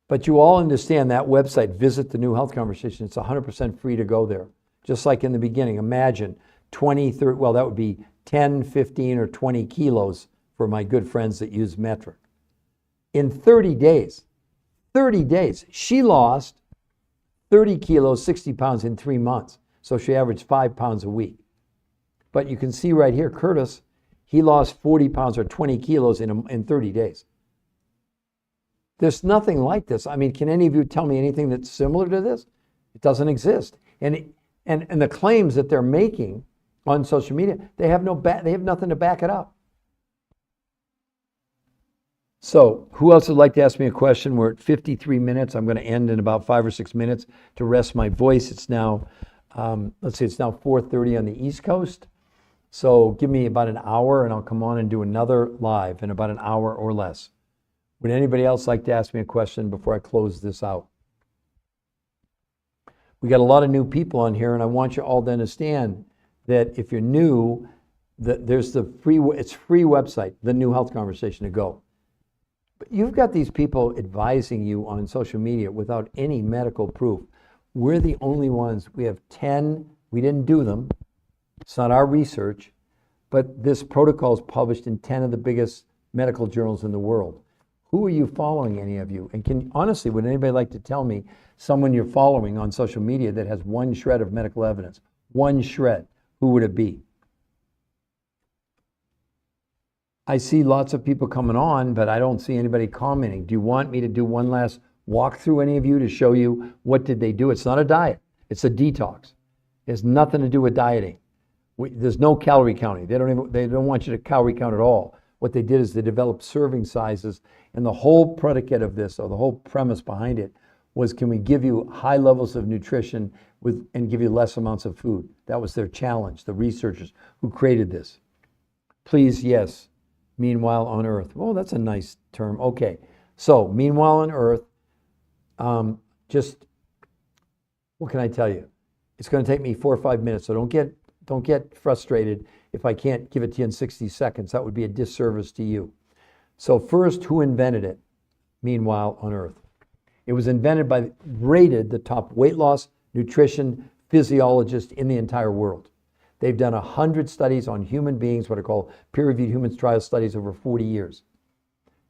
But you all understand that website, Visit the New Health Conversation. It's 100% free to go there. Just like in the beginning, imagine 20, 30, well, that would be 10, 15, or 20 kilos for my good friends that use metric. In 30 days, she lost 30 kilos, 60 pounds in 3 months. So she averaged 5 pounds a week. But you can see right here, Curtis, he lost 40 pounds or 20 kilos in 30 days. There's nothing like this. I mean, can any of you tell me anything that's similar to this? It doesn't exist. And the claims that they're making on social media, they have nothing to back it up. So, who else would like to ask me a question? We're at 53 minutes. I'm going to end in about 5 or 6 minutes to rest my voice. It's now, it's now 4:30 on the East Coast. So give me about an hour and I'll come on and do another live in about an hour or less. Would anybody else like to ask me a question before I close this out? We got a lot of new people on here, and I want you all to understand that if you're new, there's it's free website, The New Health Conversation, to go. But you've got these people advising you on social media without any medical proof. We're the only ones. We have 10 We didn't do them. It's not our research, but this protocol is published in 10 of the biggest medical journals in the world. Who are you following, any of you? And honestly, would anybody like to tell me someone you're following on social media that has one shred of medical evidence? One shred. Who would it be? I see lots of people coming on, but I don't see anybody commenting. Do you want me to do one last walk through, any of you, to show you what did they do? It's not a diet. It's a detox. It has nothing to do with dieting. There's no calorie counting. They don't want you to calorie count at all. What they did is they developed serving sizes, and the whole predicate of this, or the whole premise behind it, was, can we give you high levels of nutrition and give you less amounts of food? That was their challenge, the researchers who created this. Please, yes. Meanwhile on Earth. Oh, that's a nice term. Okay. So, meanwhile on Earth, just, what can I tell you? It's going to take me 4 or 5 minutes, so don't get frustrated if I can't give it to you in 60 seconds. That would be a disservice to you. So first, who invented it? Meanwhile on Earth. It was invented by, rated the top weight loss, nutrition, physiologist in the entire world. They've done 100 studies on human beings, what are called peer-reviewed human trial studies, over 40 years.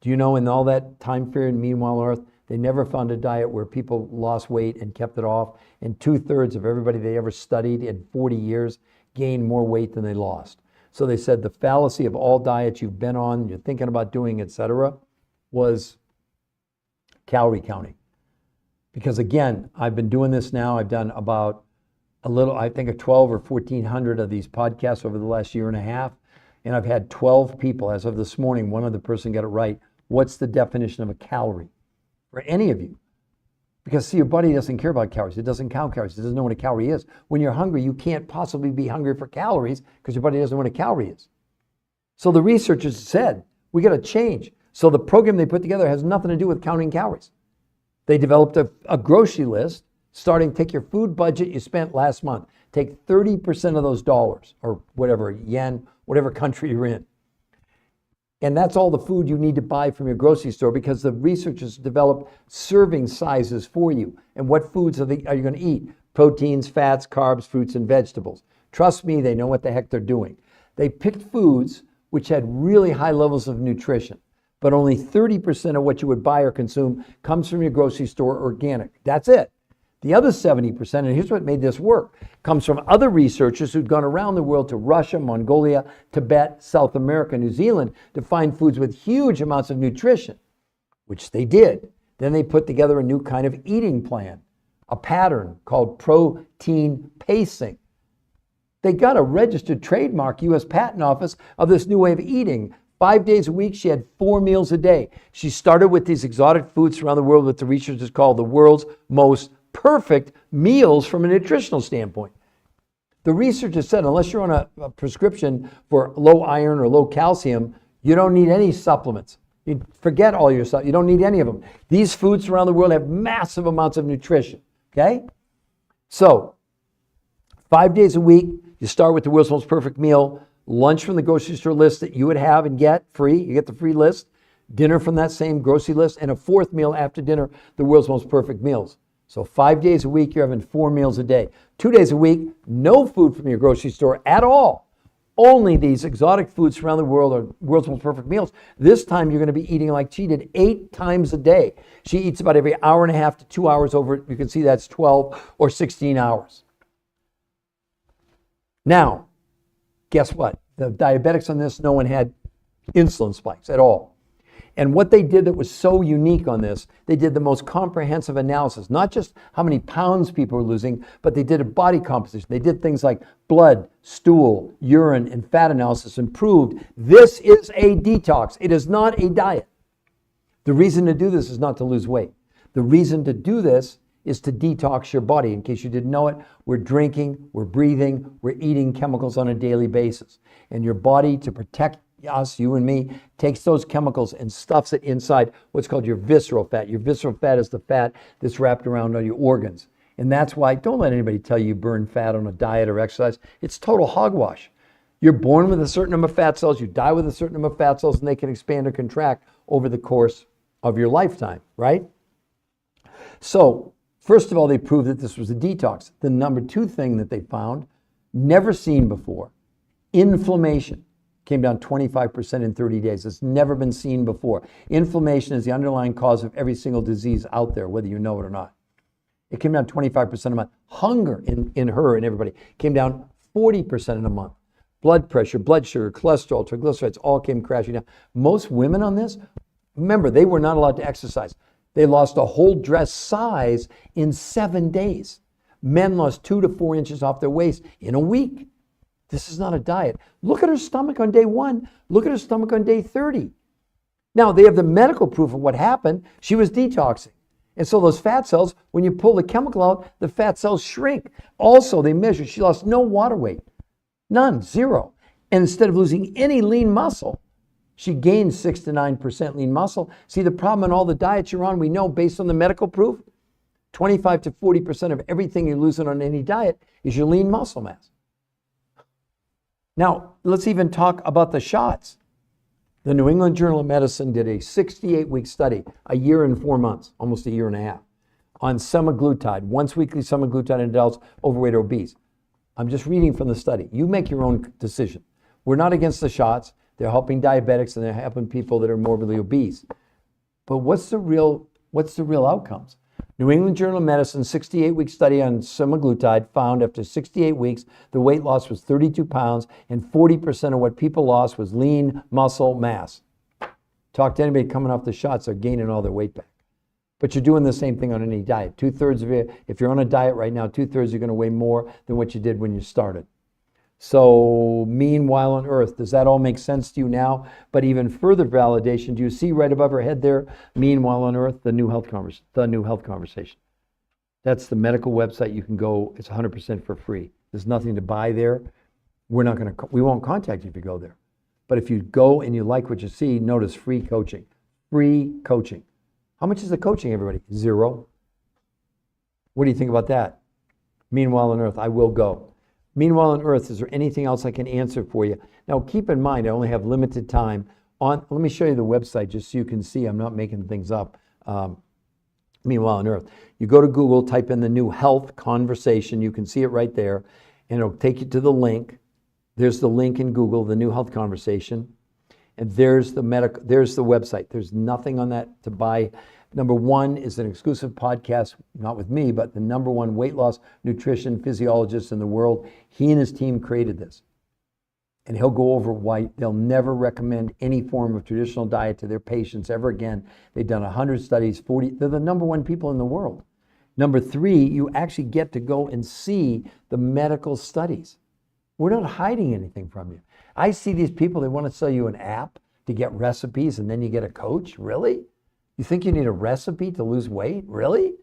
Do you know, in all that time period, meanwhile on Earth, they never found a diet where people lost weight and kept it off, and 2/3 of everybody they ever studied in 40 years gained more weight than they lost. So they said the fallacy of all diets you've been on, you're thinking about doing, etc., was calorie counting. Because again, I've been doing this now, I've done about I think 12 or 1,400 of these podcasts over the last year and a half, and I've had 12 people, as of this morning, one other person got it right. What's the definition of a calorie? For any of you. Because see, your body doesn't care about calories. It doesn't count calories. It doesn't know what a calorie is. When you're hungry, you can't possibly be hungry for calories because your body doesn't know what a calorie is. So the researchers said, we got to change. So the program they put together has nothing to do with counting calories. They developed a grocery list, starting, take your food budget you spent last month. Take 30% of those dollars, or whatever, yen, whatever country you're in. And that's all the food you need to buy from your grocery store, because the researchers developed serving sizes for you. And what foods are you going to eat? Proteins, fats, carbs, fruits, and vegetables. Trust me, they know what the heck they're doing. They picked foods which had really high levels of nutrition, but only 30% of what you would buy or consume comes from your grocery store organic. That's it. The other 70%, and here's what made this work, comes from other researchers who'd gone around the world to Russia, Mongolia, Tibet, South America, New Zealand to find foods with huge amounts of nutrition, which they did. Then they put together a new kind of eating plan, a pattern called protein pacing. They got a registered trademark, U.S. Patent Office, of this new way of eating. 5 days a week, she had 4 meals a day. She started with these exotic foods around the world, what the researchers call the world's most perfect meals from a nutritional standpoint. The researchers said, unless you're on a prescription for low iron or low calcium, you don't need any supplements. You forget all your stuff. You don't need any of them. These foods around the world have massive amounts of nutrition. Okay? So, 5 days a week, you start with the world's most perfect meal, lunch from the grocery store list that you would have and get free. You get the free list. Dinner from that same grocery list, and a fourth meal after dinner, the world's most perfect meals. So 5 days a week, you're having 4 meals a day. 2 days a week, no food from your grocery store at all. Only these exotic foods around the world are world's most perfect meals. This time you're going to be eating like she did 8 times a day. She eats about every hour and a half to 2 hours over, you can see that's 12 or 16 hours. Now, guess what? The diabetics on this, no one had insulin spikes at all. And what they did that was so unique on this, they did the most comprehensive analysis, not just how many pounds people were losing, but they did a body composition. They did things like blood, stool, urine, and fat analysis, and proved this is a detox. It is not a diet. The reason to do this is not to lose weight. The reason to do this is to detox your body. In case you didn't know it, we're drinking, we're breathing, we're eating chemicals on a daily basis. And your body, to protect us, you and me, takes those chemicals and stuffs it inside what's called your visceral fat. Your visceral fat is the fat that's wrapped around all your organs. And that's why, don't let anybody tell you burn fat on a diet or exercise. It's total hogwash. You're born with a certain number of fat cells, you die with a certain number of fat cells, and they can expand or contract over the course of your lifetime, right? So First of all, they proved that this was a detox. The number two thing that they found, never seen before, inflammation came down 25% in 30 days. It's never been seen before. Inflammation is the underlying cause of every single disease out there, whether you know it or not. It came down 25% a month. Hunger in her and everybody came down 40% in a month. Blood pressure, blood sugar, cholesterol, triglycerides all came crashing down. Most women on this, remember, they were not allowed to exercise. They lost a whole dress size in 7 days. Men lost 2 to 4 inches off their waist in a week. This is not a diet. Look at her stomach on day 1. Look at her stomach on day 30. Now, they have the medical proof of what happened. She was detoxing. And so those fat cells, when you pull the chemical out, the fat cells shrink. Also, they measured, she lost no water weight. None, 0. And instead of losing any lean muscle, she gained 6 to 9% lean muscle. See, the problem in all the diets you're on, we know based on the medical proof, 25 to 40% of everything you're losing on any diet is your lean muscle mass. Now, let's even talk about the shots. The New England Journal of Medicine did a 68-week study, a year and 4 months, almost a year and a half, on semaglutide, once weekly semaglutide in adults overweight or obese. I'm just reading from the study. You make your own decision. We're not against the shots. They're helping diabetics and they're helping people that are morbidly obese. But what's the real outcomes? New England Journal of Medicine 68-week study on semaglutide found after 68 weeks, the weight loss was 32 pounds and 40% of what people lost was lean muscle mass. Talk to anybody coming off the shots, they're gaining all their weight back. But you're doing the same thing on any diet. 2/3 of you, if you're on a diet right now, 2/3 you're going to weigh more than what you did when you started. So meanwhile on earth, does that all make sense to you now? But even further validation, do you see right above her head there, meanwhile on earth, the new health conversation. That's the medical website. You can go, it's 100% for free. There's nothing to buy there. We won't contact you if you go there. But if you go and you like what you see, notice free coaching. Free coaching. How much is the coaching, everybody? 0. What do you think about that? Meanwhile on earth, I will go. Meanwhile on earth, is there anything else I can answer for you? Now, keep in mind, I only have limited time. Let me show you the website just so you can see I'm not making things up. Meanwhile on earth. You go to Google, type in the new health conversation. You can see it right there, and it'll take you to the link. There's the link in Google, the new health conversation. And there's the website. There's nothing on that to buy. Number 1 is an exclusive podcast, not with me, but the number 1 weight loss nutrition physiologist in the world. He and his team created this. And he'll go over why they'll never recommend any form of traditional diet to their patients ever again. They've done 100 studies, 40. They're the number 1 people in the world. Number 3, you actually get to go and see the medical studies. We're not hiding anything from you. I see these people, they want to sell you an app to get recipes and then you get a coach. Really? You think you need a recipe to lose weight? Really?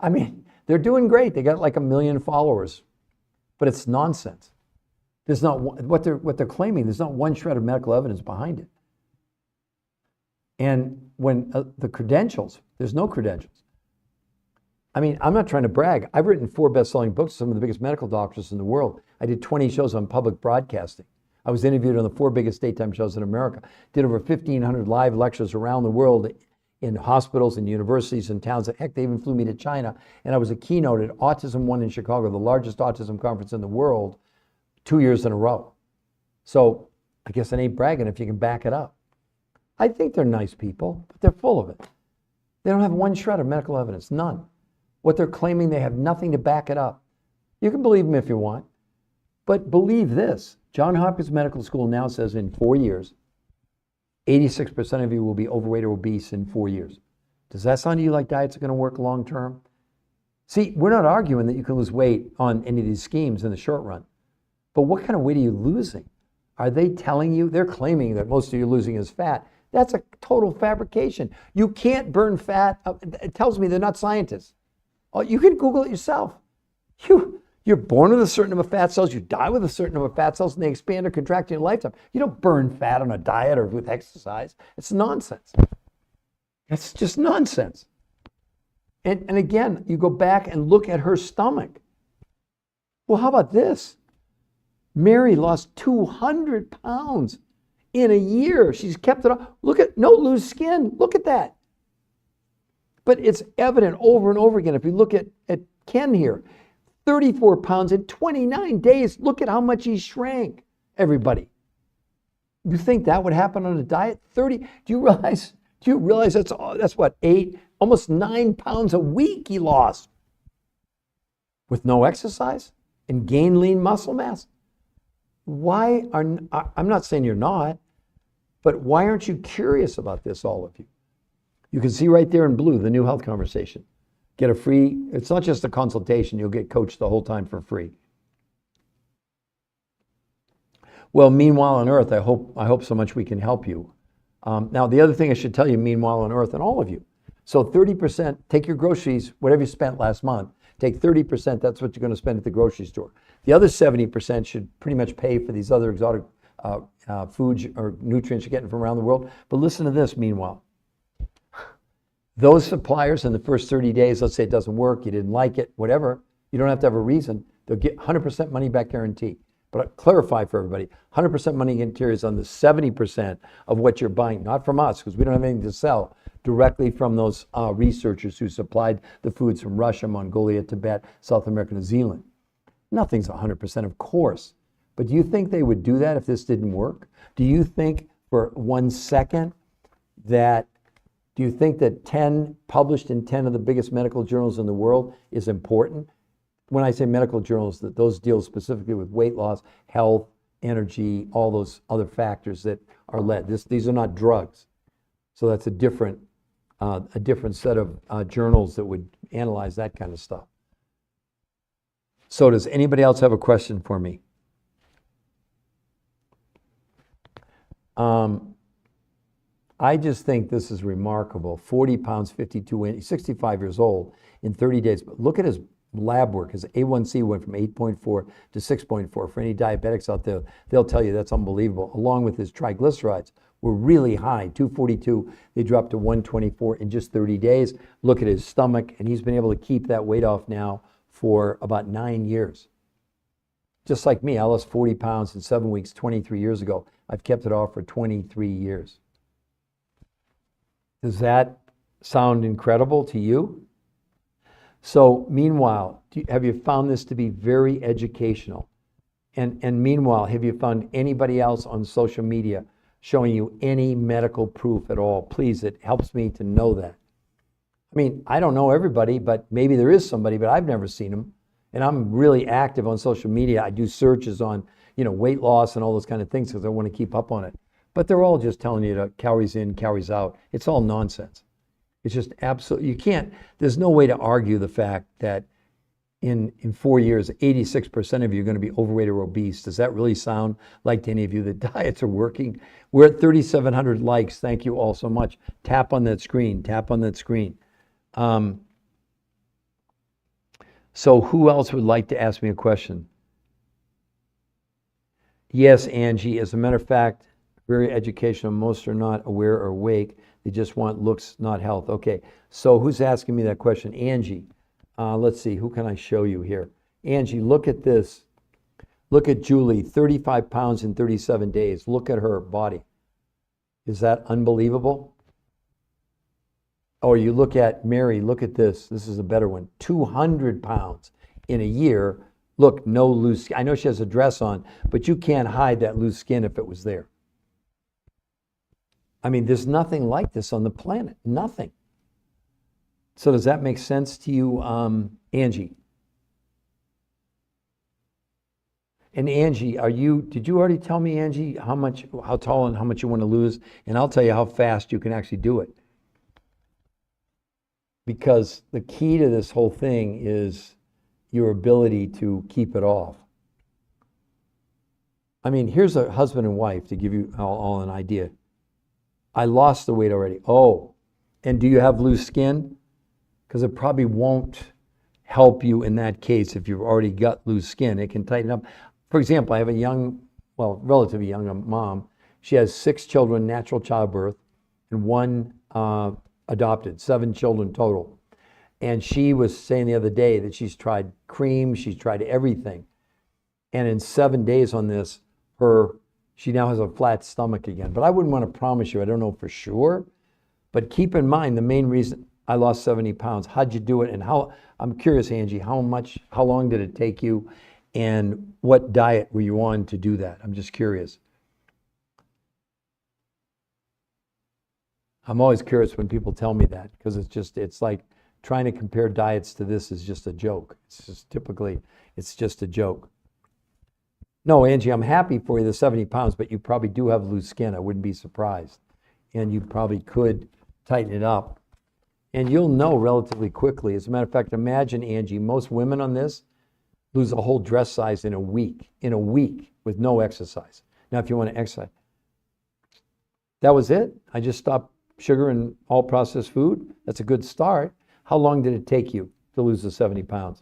I mean, they're doing great. They got like 1 million followers, but it's nonsense. There's not what they're claiming. There's not one shred of medical evidence behind it. And when the credentials, there's no credentials. I mean, I'm not trying to brag. I've written 4 best-selling books, some of the biggest medical doctors in the world. I did 20 shows on public broadcasting. I was interviewed on the 4 biggest daytime shows in America. Did over 1,500 live lectures around the world in hospitals and universities and towns. Heck, they even flew me to China. And I was a keynote at Autism One in Chicago, the largest autism conference in the world, 2 years in a row. So I guess I ain't bragging if you can back it up. I think they're nice people, but they're full of it. They don't have one shred of medical evidence, none. What they're claiming, they have nothing to back it up. You can believe them if you want, but believe this. Johns Hopkins Medical School now says in 4 years, 86% of you will be overweight or obese in 4 years. Does that sound to you like diets are going to work long term? See, we're not arguing that you can lose weight on any of these schemes in the short run, but what kind of weight are you losing? Are they telling you? They're claiming that most of you losing is fat. That's a total fabrication. You can't burn fat. It tells me they're not scientists. Oh, you can Google it yourself. You're born with a certain number of fat cells, you die with a certain number of fat cells, and they expand or contract in your lifetime. You don't burn fat on a diet or with exercise. It's nonsense. It's just nonsense. And again, you go back and look at her stomach. Well, how about this? Mary lost 200 pounds in a year. She's kept it up. Look at, no loose skin. Look at that. But it's evident over and over again. If you look at Ken here, 34 pounds in 29 days. Look at how much he shrank, everybody. You think that would happen on a diet? 30, do you realize that's what, 8, almost 9 pounds a week he lost with no exercise and gained lean muscle mass? I'm not saying you're not, but why aren't you curious about this, all of you? You can see right there in blue, the new health conversation. Get a free, it's not just a consultation, you'll get coached the whole time for free. Well, meanwhile on Earth, I hope so much we can help you. Now, the other thing I should tell you, meanwhile on Earth, and all of you. So 30%, take your groceries, whatever you spent last month, take 30%, that's what you're going to spend at the grocery store. The other 70% should pretty much pay for these other exotic foods or nutrients you're getting from around the world. But listen to this, meanwhile. Those suppliers in the first 30 days, let's say it doesn't work, you didn't like it, whatever, you don't have to have a reason. They'll get 100% money back guarantee. But I'll clarify for everybody, 100% money guarantee is on the 70% of what you're buying, not from us, because we don't have anything to sell, directly from those researchers who supplied the foods from Russia, Mongolia, Tibet, South America, New Zealand. Nothing's 100%, of course. But do you think they would do that if this didn't work? Do you think for 1 second that Do you think that 10 published in 10 of the biggest medical journals in the world is important? When I say medical journals, that those deal specifically with weight loss, health, energy, all those other factors that are led. These are not drugs. So that's a different set of journals that would analyze that kind of stuff. So does anybody else have a question for me? I just think this is remarkable. 40 pounds, 52 inches, 65 years old in 30 days. But look at his lab work. His A1C went from 8.4 to 6.4. For any diabetics out there, they'll tell you that's unbelievable. Along with his triglycerides were really high, 242. They dropped to 124 in just 30 days. Look at his stomach, and he's been able to keep that weight off now for about 9 years. Just like me, I lost 40 pounds in 7 weeks 23 years ago. I've kept it off for 23 years. Does that sound incredible to you? So meanwhile, have you found this to be very educational? And meanwhile, have you found anybody else on social media showing you any medical proof at all? Please, it helps me to know that. I mean, I don't know everybody, but maybe there is somebody, but I've never seen them. And I'm really active on social media. I do searches on, weight loss and all those kind of things because I want to keep up on it. But they're all just telling you to calories in, calories out. It's all nonsense. It's just absolutely, you can't, there's no way to argue the fact that in 4 years, 86% of you are going to be overweight or obese. Does that really sound like to any of you that diets are working? We're at 3,700 likes. Thank you all so much. Tap on that screen. Tap on that screen. So who else would like to ask me a question? Yes, Angie. As a matter of fact, very educational. Most are not aware or awake. They just want looks, not health. Okay, so who's asking me that question? Angie. Let's see, who can I show you here? Angie, look at this. Look at Julie, 35 pounds in 37 days. Look at her body. Is that unbelievable? Or you look at Mary, look at this. This is a better one. 200 pounds in a year. Look, no loose skin. I know she has a dress on, but you can't hide that loose skin if it was there. I mean, there's nothing like this on the planet. Nothing. So does that make sense to you, Angie? And Angie, did you already tell me, Angie, how tall and how much you want to lose? And I'll tell you how fast you can actually do it. Because the key to this whole thing is your ability to keep it off. I mean, here's a husband and wife to give you all an idea. I lost the weight already. Oh, and do you have loose skin? Because it probably won't help you in that case if you've already got loose skin. It can tighten up. For example, I have a relatively young mom. She has 6 children, natural childbirth, and 1 adopted, 7 children total. And she was saying the other day that she's tried cream, she's tried everything. And in 7 days on this, she now has a flat stomach again. But I wouldn't want to promise you, I don't know for sure. But keep in mind, the main reason, I lost 70 pounds. How'd you do it? And I'm curious, Angie, how long did it take you? And what diet were you on to do that? I'm just curious. I'm always curious when people tell me that, because it's like trying to compare diets to this is just a joke. It's just a joke. No, Angie, I'm happy for you, the 70 pounds, but you probably do have loose skin. I wouldn't be surprised. And you probably could tighten it up. And you'll know relatively quickly. As a matter of fact, imagine, Angie, most women on this lose a whole dress size in a week with no exercise. Now, if you want to exercise, that was it. I just stopped sugar and all processed food. That's a good start. How long did it take you to lose the 70 pounds?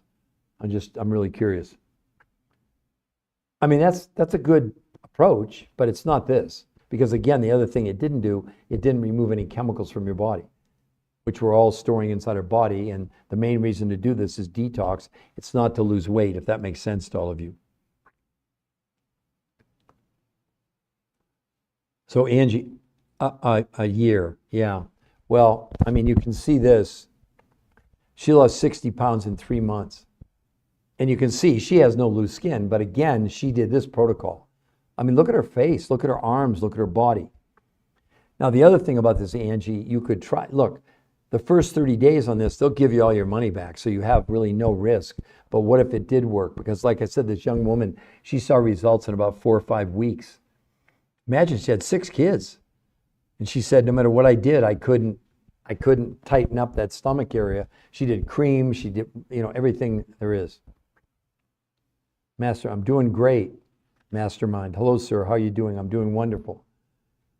I'm really curious. I mean, that's a good approach, but it's not this. Because again, the other thing it didn't do, it didn't remove any chemicals from your body, which we're all storing inside our body. And the main reason to do this is detox. It's not to lose weight, if that makes sense to all of you. So Angie, a year, yeah. Well, I mean, you can see this. She lost 60 pounds in 3 months. And you can see she has no loose skin, but again, she did this protocol. I mean, look at her face, look at her arms, look at her body. Now, the other thing about this, Angie, you could try, look, the first 30 days on this, they'll give you all your money back, so you have really no risk. But what if it did work? Because like I said, this young woman, she saw results in about 4 or 5 weeks. Imagine she had 6 kids. And she said, no matter what I did, I couldn't tighten up that stomach area. She did cream, she did, everything there is. Master, I'm doing great. Mastermind, hello, sir, how are you doing? I'm doing wonderful.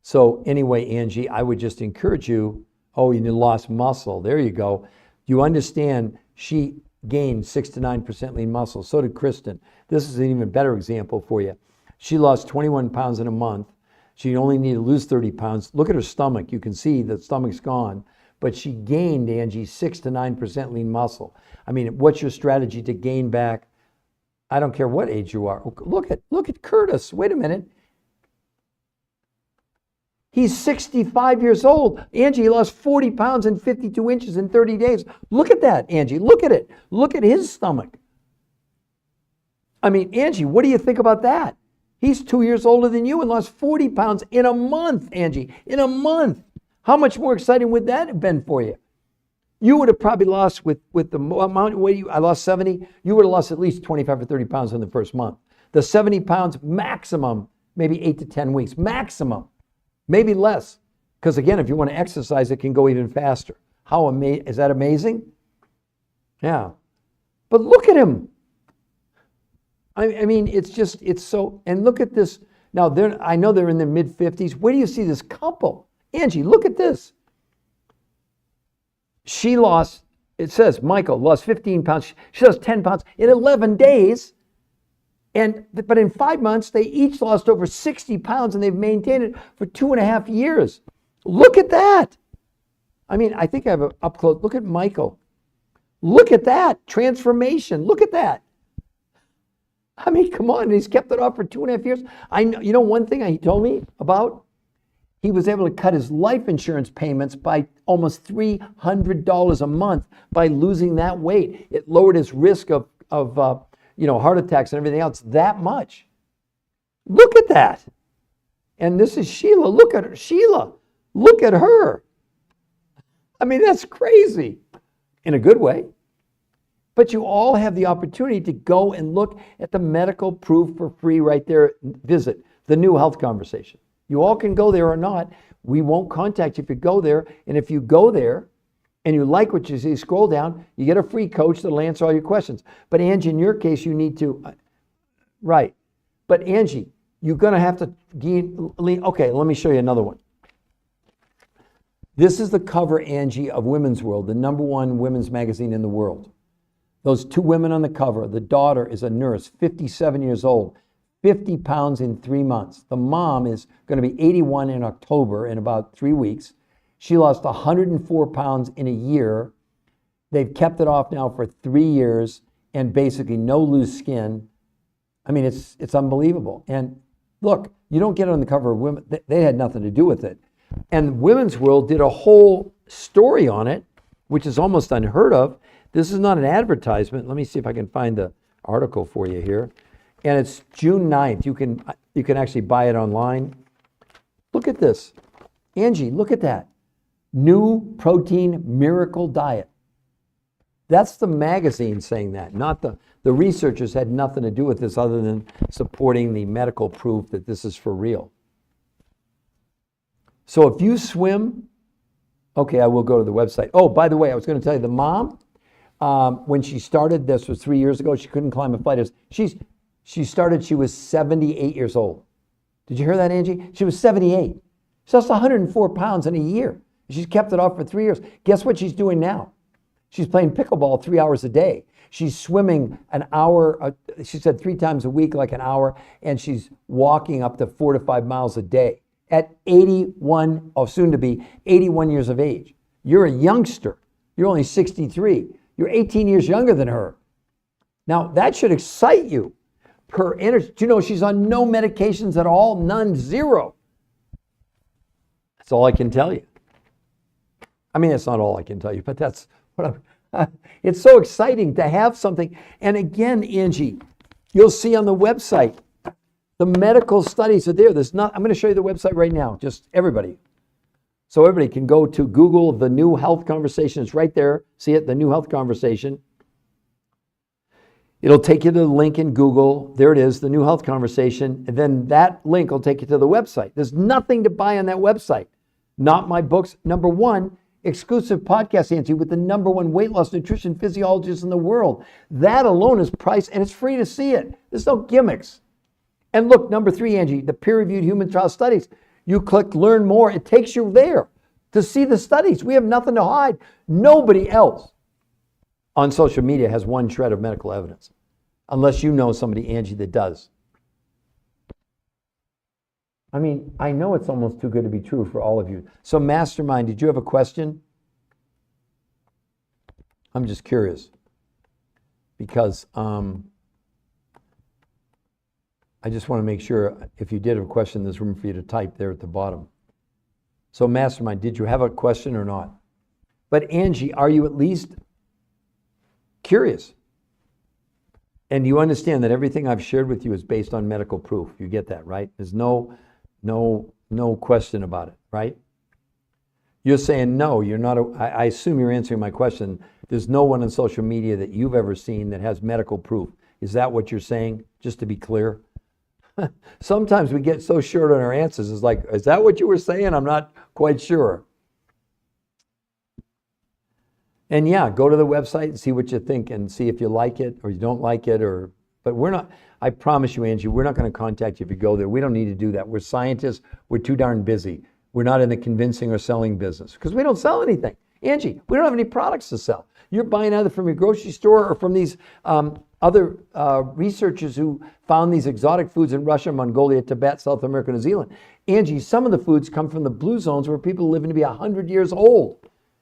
So anyway, Angie, I would just encourage you, you lost muscle. There you go. You understand she gained 6 to 9% lean muscle. So did Kristen. This is an even better example for you. She lost 21 pounds in a month. She only needed to lose 30 pounds. Look at her stomach. You can see the stomach's gone. But she gained, Angie, 6 to 9% lean muscle. I mean, what's your strategy to gain back? I don't care what age you are. Look at Curtis. Wait a minute. He's 65 years old. Angie, he lost 40 pounds and 52 inches in 30 days. Look at that, Angie. Look at it. Look at his stomach. I mean, Angie, what do you think about that? He's 2 years older than you and lost 40 pounds in a month, Angie. In a month. How much more exciting would that have been for you? You would have probably lost, with the amount of weight I lost 70, you would have lost at least 25 or 30 pounds in the first month. The 70 pounds maximum, maybe 8 to 10 weeks, maximum, maybe less. Because again, if you want to exercise, it can go even faster. Is that amazing? Yeah. But look at him. I mean, it's so, and look at this. Now, I know they're in their mid-50s. Where do you see this couple? Angie, look at this. She lost, it says Michael lost 15 pounds. She lost 10 pounds in 11 days. But in 5 months, they each lost over 60 pounds and they've maintained it for 2.5 years. Look at that. I mean, I think I have it up close. Look at Michael. Look at that transformation. Look at that. I mean, come on. He's kept it off for 2.5 years. I know, one thing he told me about? He was able to cut his life insurance payments by almost $300 a month by losing that weight. It lowered his risk of heart attacks and everything else that much. Look at that. And this is Sheila. Look at her. Sheila, look at her. I mean, that's crazy in a good way. But you all have the opportunity to go and look at the medical proof for free right there. Visit the New Health Conversation. You all can go there or not. We won't contact you if you go there. And if you go there and you like what you see, scroll down, you get a free coach that'll answer all your questions. But Angie, in your case, you need to, right. But Angie, you're going to have to, okay, let me show you another one. This is the cover, Angie, of Women's World, the #1 women's magazine in the world. Those 2 women on the cover, the daughter is a nurse, 57 years old. 50 pounds in 3 months. The mom is going to be 81 in October in about 3 weeks. She lost 104 pounds in a year. They've kept it off now for 3 years and basically no loose skin. I mean, it's unbelievable. And look, you don't get it on the cover of Women. They had nothing to do with it. And Women's World did a whole story on it. which is almost unheard of. This is not an advertisement. Let me see if I can find the article for you here. And it's June 9th. You can actually buy it online. Look at this. Angie, look at that. New protein miracle diet. That's the magazine saying that, not the researchers had nothing to do with this other than supporting the medical proof that this is for real. So if you swim, okay, I will go to the website. Oh, by the way, I was going to tell you, the mom, when she started, this was 3 years ago, she couldn't climb a flight of stairs. She started, she was 78 years old. Did you hear that, Angie? She was 78. She lost 104 pounds in a year. She's kept it off for 3 years. Guess what she's doing now? She's playing pickleball 3 hours a day. She's swimming an hour, she said 3 times a week, like an hour, and she's walking up to 4 to 5 miles a day at 81, or soon to be 81 years of age. You're a youngster. You're only 63. You're 18 years younger than her. Now, that should excite you. Her energy, do you know she's on no medications at all? None, zero. That's all I can tell you. I mean, it's not all I can tell you, but that's what it's so exciting to have something. And again, Angie, you'll see on the website, the medical studies are there. I'm going to show you the website right now, just everybody. So everybody can go to Google the New Health Conversation. It's right there. See it, the New Health Conversation. It'll take you to the link in Google. There it is, the New Health Conversation. And then that link will take you to the website. There's nothing to buy on that website. Not my books. Number one, exclusive podcast, Angie, with the number one weight loss nutrition physiologist in the world. That alone is priced, and it's free to see it. There's no gimmicks. And look, number three, Angie, the peer-reviewed human trial studies. You click Learn More. It takes you there to see the studies. We have nothing to hide. Nobody else on social media has one shred of medical evidence, unless you know somebody, Angie, that does. I mean, I know it's almost too good to be true for all of you. So Mastermind, did you have a question? I'm just curious because I just want to make sure if you did have a question, there's room for you to type there at the bottom. So Mastermind, did you have a question or not? But Angie, are you at least curious? And you understand that everything I've shared with you is based on medical proof. You get that, right? There's no question about it, right? You're saying no, you're not, I assume you're answering my question. There's no one on social media that you've ever seen that has medical proof. Is that what you're saying? Just to be clear. Sometimes we get so short on our answers. It's like, is that what you were saying? I'm not quite sure. And yeah, go to the website and see what you think and see if you like it or you don't like it. But we're not, I promise you, Angie, we're not going to contact you if you go there. We don't need to do that. We're scientists. We're too darn busy. We're not in the convincing or selling business because we don't sell anything. Angie, we don't have any products to sell. You're buying either from your grocery store or from these other researchers who found these exotic foods in Russia, Mongolia, Tibet, South America, New Zealand. Angie, some of the foods come from the blue zones where people are living to be 100 years old.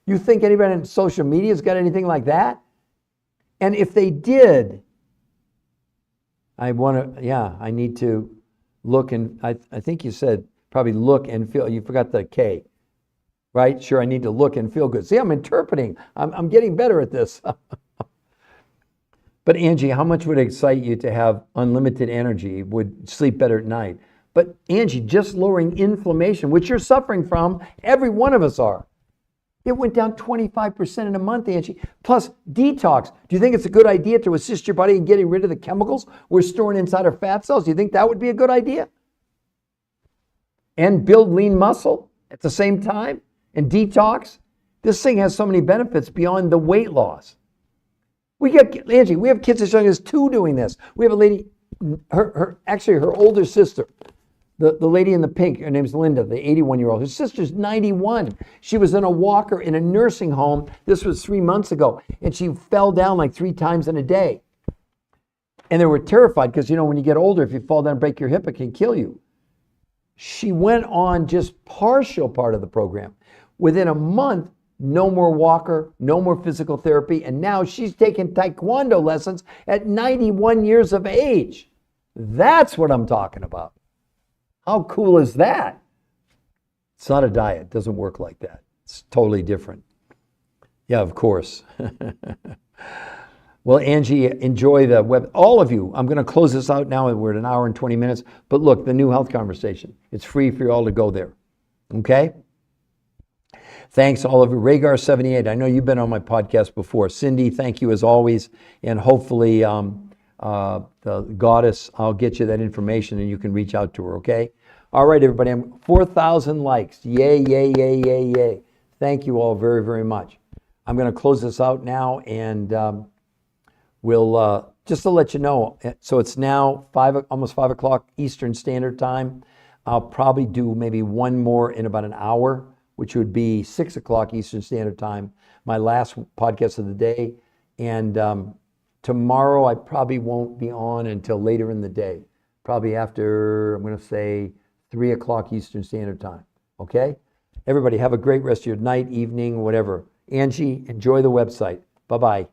You think anybody on social media has got anything like that? And if they did, I need to look and, I think you said probably look and feel, you forgot the K, right? Sure, I need to look and feel good. See, I'm interpreting. I'm getting better at this. But Angie, how much would it excite you to have unlimited energy, would sleep better at night? But Angie, just lowering inflammation, which you're suffering from, every one of us are. It went down 25% in a month, Angie. Plus, detox. Do you think it's a good idea to assist your body in getting rid of the chemicals we're storing inside our fat cells? Do you think that would be a good idea? And build lean muscle at the same time? And detox? This thing has so many benefits beyond the weight loss. Angie, we have kids as young as 2 doing this. We have a lady, her older sister, the lady in the pink, her name's Linda, the 81-year-old. Her sister's 91. She was in a walker in a nursing home. This was 3 months ago. And she fell down like 3 times in a day. And they were terrified because, when you get older, if you fall down and break your hip, it can kill you. She went on just partial part of the program. Within a month, no more walker, no more physical therapy. And now she's taking taekwondo lessons at 91 years of age. That's what I'm talking about. How cool is that? It's not a diet. It doesn't work like that. It's totally different. Yeah, of course. Well, Angie, enjoy the web. All of you, I'm going to close this out now. We're at an hour and 20 minutes. But look, the New Health Conversation. It's free for you all to go there. Okay? Thanks, all of you. Rhaegar78, I know you've been on my podcast before. Cindy, thank you as always. And hopefully, the goddess, I'll get you that information and you can reach out to her, okay? All right, everybody, I'm 4,000 likes. Yay, yay, yay, yay, yay. Thank you all very, very much. I'm going to close this out now, and we'll, just to let you know, so it's now almost 5 o'clock Eastern Standard Time. I'll probably do maybe one more in about an hour, which would be 6 o'clock Eastern Standard Time, my last podcast of the day. And tomorrow I probably won't be on until later in the day, probably after, I'm going to say, 3 o'clock Eastern Standard Time. Okay? Everybody have a great rest of your night, evening, whatever. Angie, enjoy the website. Bye-bye.